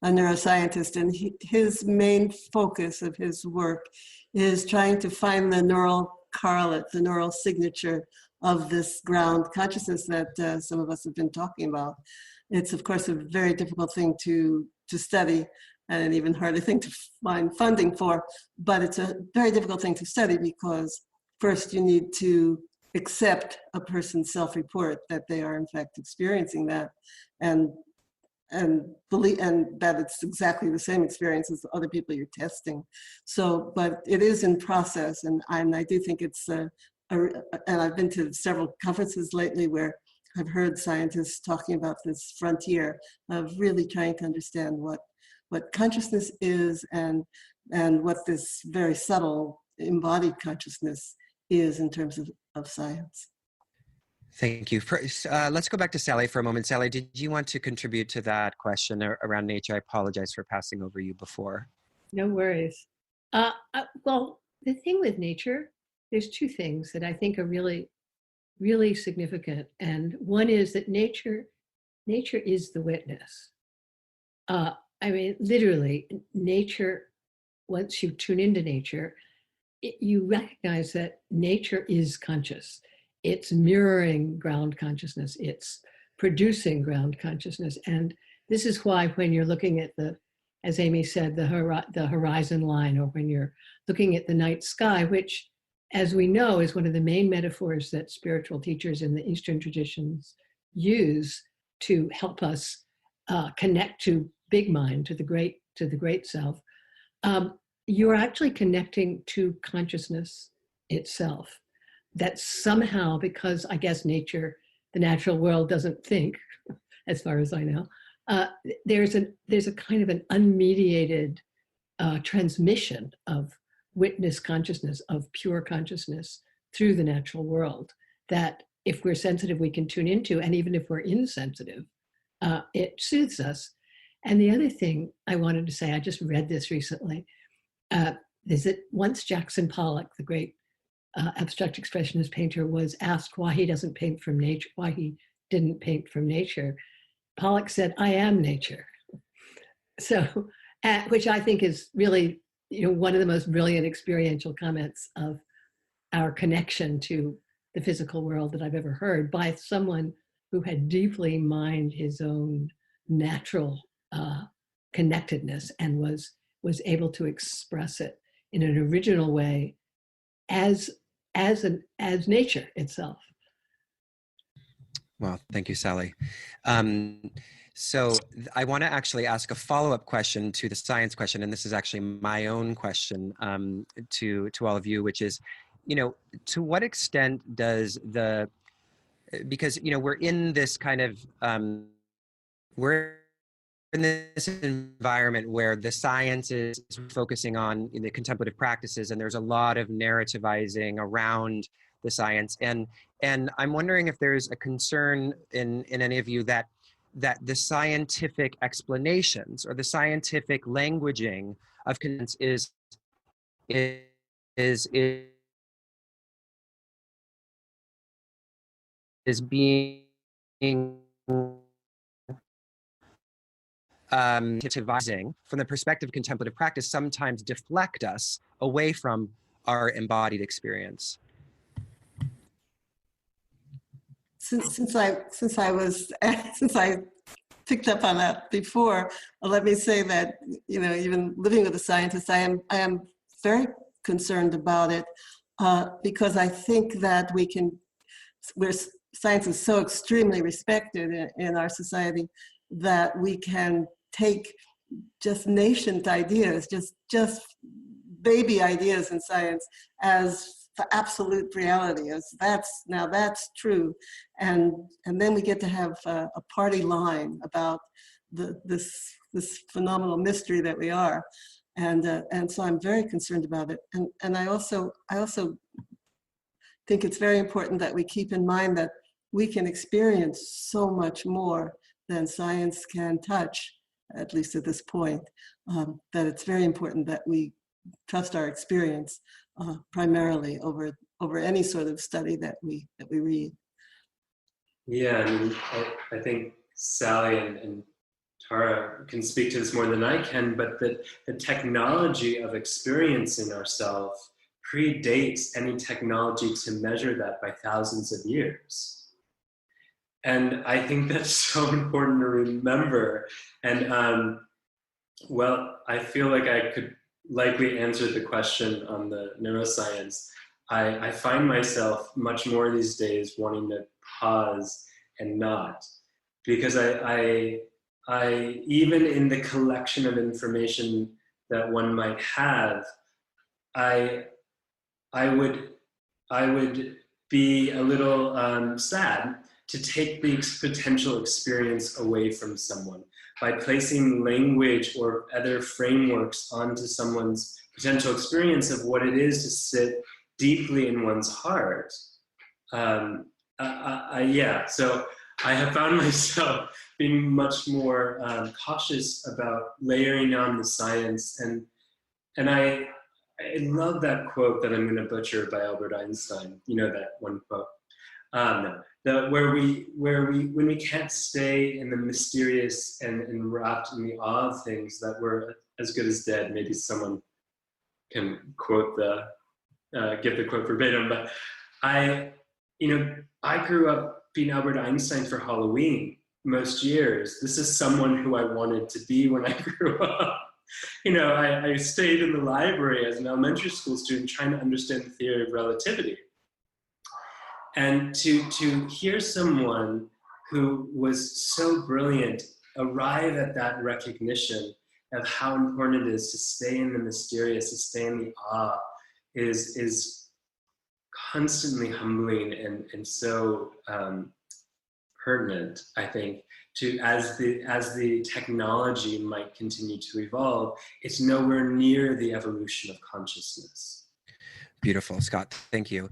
a neuroscientist, and his main focus of his work is trying to find the neural correlate, the neural signature of this ground consciousness that some of us have been talking about. It's, of course, a very difficult thing to study, and an even harder thing to find funding for, but it's a very difficult thing to study because first you need to accept a person's self-report that they are in fact experiencing that, and believe, and that it's exactly the same experience as the other people you're testing. So, but it is in process, and I do think it's and I've been to several conferences lately where I've heard scientists talking about this frontier of really trying to understand what consciousness is and what this very subtle embodied consciousness is in terms of science. Thank you. Let's go back to Sally for a moment. Sally, did you want to contribute to that question around nature? I apologize for passing over you before. No worries. Well, the thing with nature, there's two things that I think are really, really significant. And one is that nature is the witness. I mean, literally, nature, once you tune into nature, you recognize that nature is conscious. It's mirroring ground consciousness. It's producing ground consciousness. And this is why when you're looking at as Amy said, the horizon line, or when you're looking at the night sky, which, as we know, is one of the main metaphors that spiritual teachers in the Eastern traditions use to help us connect to big mind, to the great self. You're actually connecting to consciousness itself. That somehow, because I guess nature, the natural world doesn't think, as far as I know, there's a kind of an unmediated transmission of witness consciousness, of pure consciousness through the natural world, that if we're sensitive, we can tune into, and even if we're insensitive, it soothes us. And the other thing I wanted to say, I just read this recently, is that once Jackson Pollock, the great abstract expressionist painter, was asked why he doesn't paint from nature, why he didn't paint from nature, Pollock said, "I am nature." So, which I think is really, one of the most brilliant experiential comments of our connection to the physical world that I've ever heard by someone who had deeply mined his own natural connectedness and was able to express it in an original way as nature itself. Well, thank you, Sally. So I want to actually ask a follow-up question to the science question, and this is actually my own question to all of you, which is, to what extent does because we're in this kind of we're in this environment where the science is focusing on the contemplative practices, and there's a lot of narrativizing around the science, and I'm wondering if there's a concern in any of you that the scientific explanations or the scientific languaging of conscience is being advising from the perspective of contemplative practice sometimes deflect us away from our embodied experience? Since I picked up on that before, let me say that, even living with a scientist, I am very concerned about it because I think that where science is so extremely respected in our society, that we can take just nascent ideas, just baby ideas in science as the absolute reality, as that's true, and then we get to have a party line about this phenomenal mystery that we are, and so I'm very concerned about it, and I also think it's very important that we keep in mind that we can experience so much more than science can touch, at least at this point. That it's very important that we trust our experience primarily over any sort of study that we read. Yeah, I mean, I think Sally and Tara can speak to this more than I can, but the technology of experiencing ourselves predates any technology to measure that by thousands of years. And I think that's so important to remember. And well, I feel like I could likely answer the question on the neuroscience. I find myself much more these days wanting to pause and not, because I even in the collection of information that one might have, I would be a little sad to take the potential experience away from someone by placing language or other frameworks onto someone's potential experience of what it is to sit deeply in one's heart. Yeah, so I have found myself being much more cautious about layering on the science, and I love that quote that I'm going to butcher by Albert Einstein. You know that one quote. When we can't stay in the mysterious and wrapped in the awe of things, that we're as good as dead. Maybe someone can quote give the quote verbatim, but I grew up being Albert Einstein for Halloween most years. This is someone who I wanted to be when I grew up. I stayed in the library as an elementary school student trying to understand the theory of relativity. And to hear someone who was so brilliant arrive at that recognition of how important it is to stay in the mysterious, to stay in the awe, is constantly humbling and so pertinent, I think, to as the technology might continue to evolve. It's nowhere near the evolution of consciousness. Beautiful, Scott. Thank you.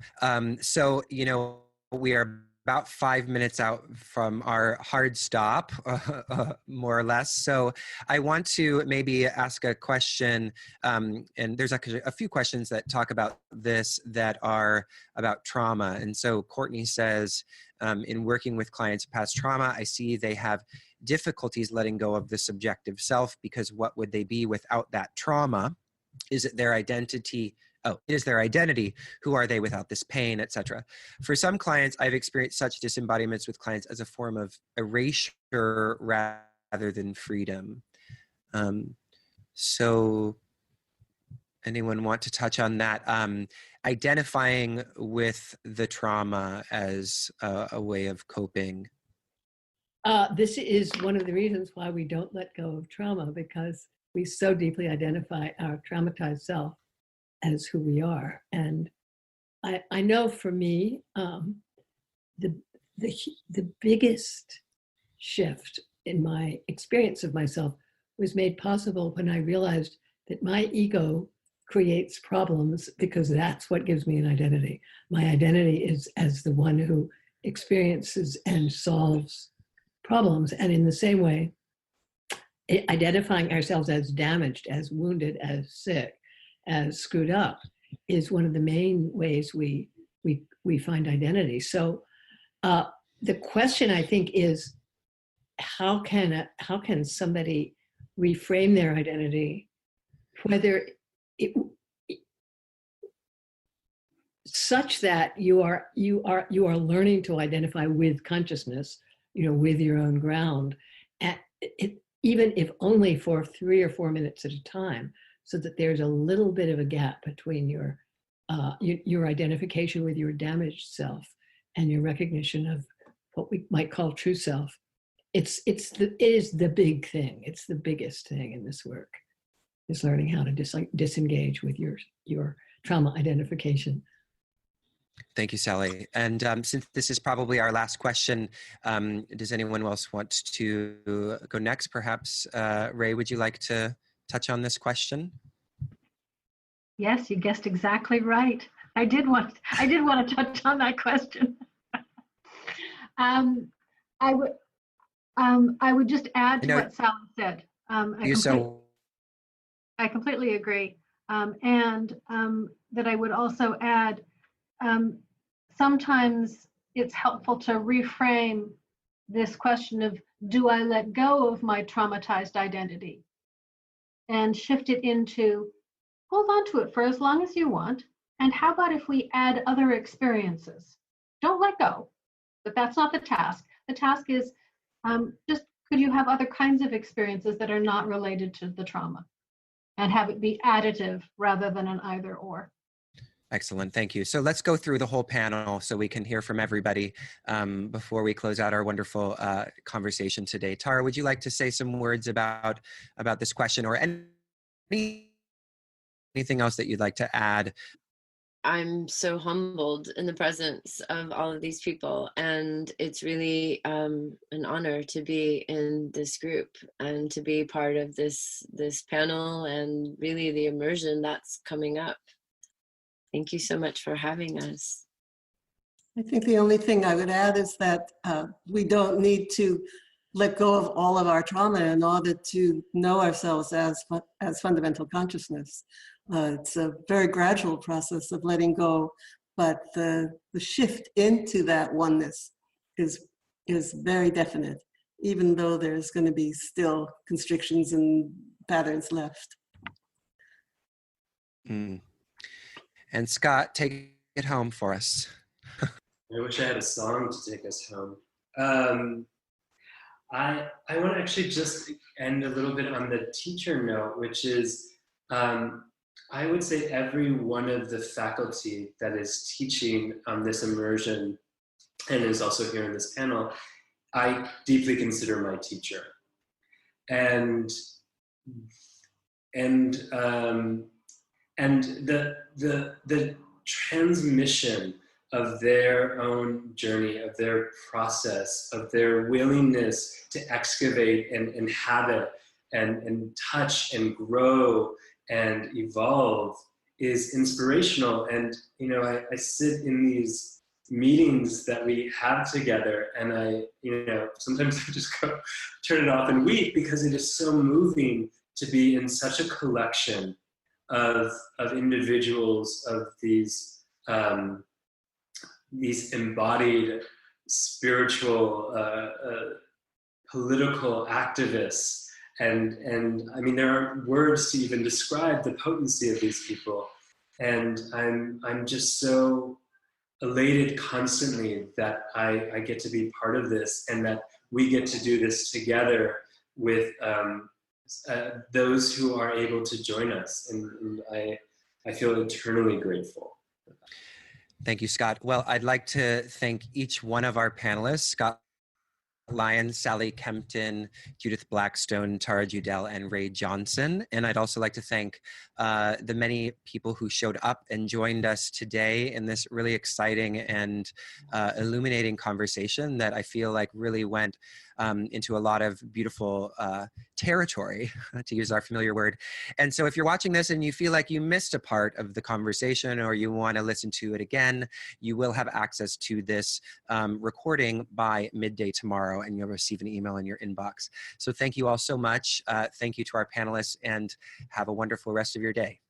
So, we are about 5 minutes out from our hard stop, more or less. So I want to maybe ask a question, and there's actually a few questions that talk about this that are about trauma. And so Courtney says, in working with clients with past trauma, I see they have difficulties letting go of the subjective self, because what would they be without that trauma? Is it their identity? Oh, it is their identity. Who are they without this pain, etc.? For some clients, I've experienced such disembodiments with clients as a form of erasure rather than freedom. So anyone want to touch on that? Identifying with the trauma as a way of coping. This is one of the reasons why we don't let go of trauma, because we so deeply identify our traumatized self as who we are. And I know for me, the biggest shift in my experience of myself was made possible when I realized that my ego creates problems, because that's what gives me an identity. My identity is as the one who experiences and solves problems. And in the same way, identifying ourselves as damaged, as wounded, as sick, as screwed up is one of the main ways we find identity. So the question, I think, is how can somebody reframe their identity, whether it, such that you are learning to identify with consciousness, with your own ground, and even if only for 3 or 4 minutes at a time, so that there's a little bit of a gap between your identification with your damaged self and your recognition of what we might call true self. It is the big thing. It's the biggest thing in this work, is learning how to disengage with your trauma identification. Thank you, Sally. And since this is probably our last question, does anyone else want to go next? Perhaps, Ray, would you like to touch on this question? Yes, you guessed exactly right. I did want to touch on that question. I would just add to what Sally said. I completely agree, and that I would also add. Sometimes it's helpful to reframe this question of, do I let go of my traumatized identity, and shift it into, hold on to it for as long as you want. And how about if we add other experiences? Don't let go, but that's not the task. The task is just, could you have other kinds of experiences that are not related to the trauma, and have it be additive rather than an either or. Excellent, thank you. So let's go through the whole panel so we can hear from everybody before we close out our wonderful conversation today. Tara, would you like to say some words about this question, or anything else that you'd like to add? I'm so humbled in the presence of all of these people, and it's really an honor to be in this group and to be part of this panel, and really the immersion that's coming up. Thank you so much for having us. I think the only thing I would add is that we don't need to let go of all of our trauma in order to know ourselves as fundamental consciousness. It's a very gradual process of letting go, but the shift into that oneness is very definite, even though there's going to be still constrictions and patterns left. Mm. And Scott, take it home for us. I wish I had a song to take us home. I want to actually just end a little bit on the teacher note, which is, I would say every one of the faculty that is teaching this immersion and is also here in this panel, I deeply consider my teacher. And the transmission of their own journey, of their process, of their willingness to excavate and inhabit and touch and grow and evolve is inspirational. And I sit in these meetings that we have together, and I sometimes I just go turn it off and weep, because it is so moving to be in such a collection of individuals, of these embodied spiritual political activists, and I mean, there aren't words to even describe the potency of these people, and I'm just so elated constantly that I get to be part of this, and that we get to do this together with those who are able to join us, and I feel eternally grateful. Thank you, Scott. Well, I'd like to thank each one of our panelists, Scott Lyons, Sally Kempton, Judith Blackstone, Tara Judelle, and Ray Johnson. And I'd also like to thank the many people who showed up and joined us today in this really exciting and illuminating conversation that I feel like really went into a lot of beautiful territory, to use our familiar word. And so if you're watching this and you feel like you missed a part of the conversation, or you want to listen to it again, you will have access to this recording by midday tomorrow, and you'll receive an email in your inbox. So thank you all so much. Thank you to our panelists, and have a wonderful rest of your day.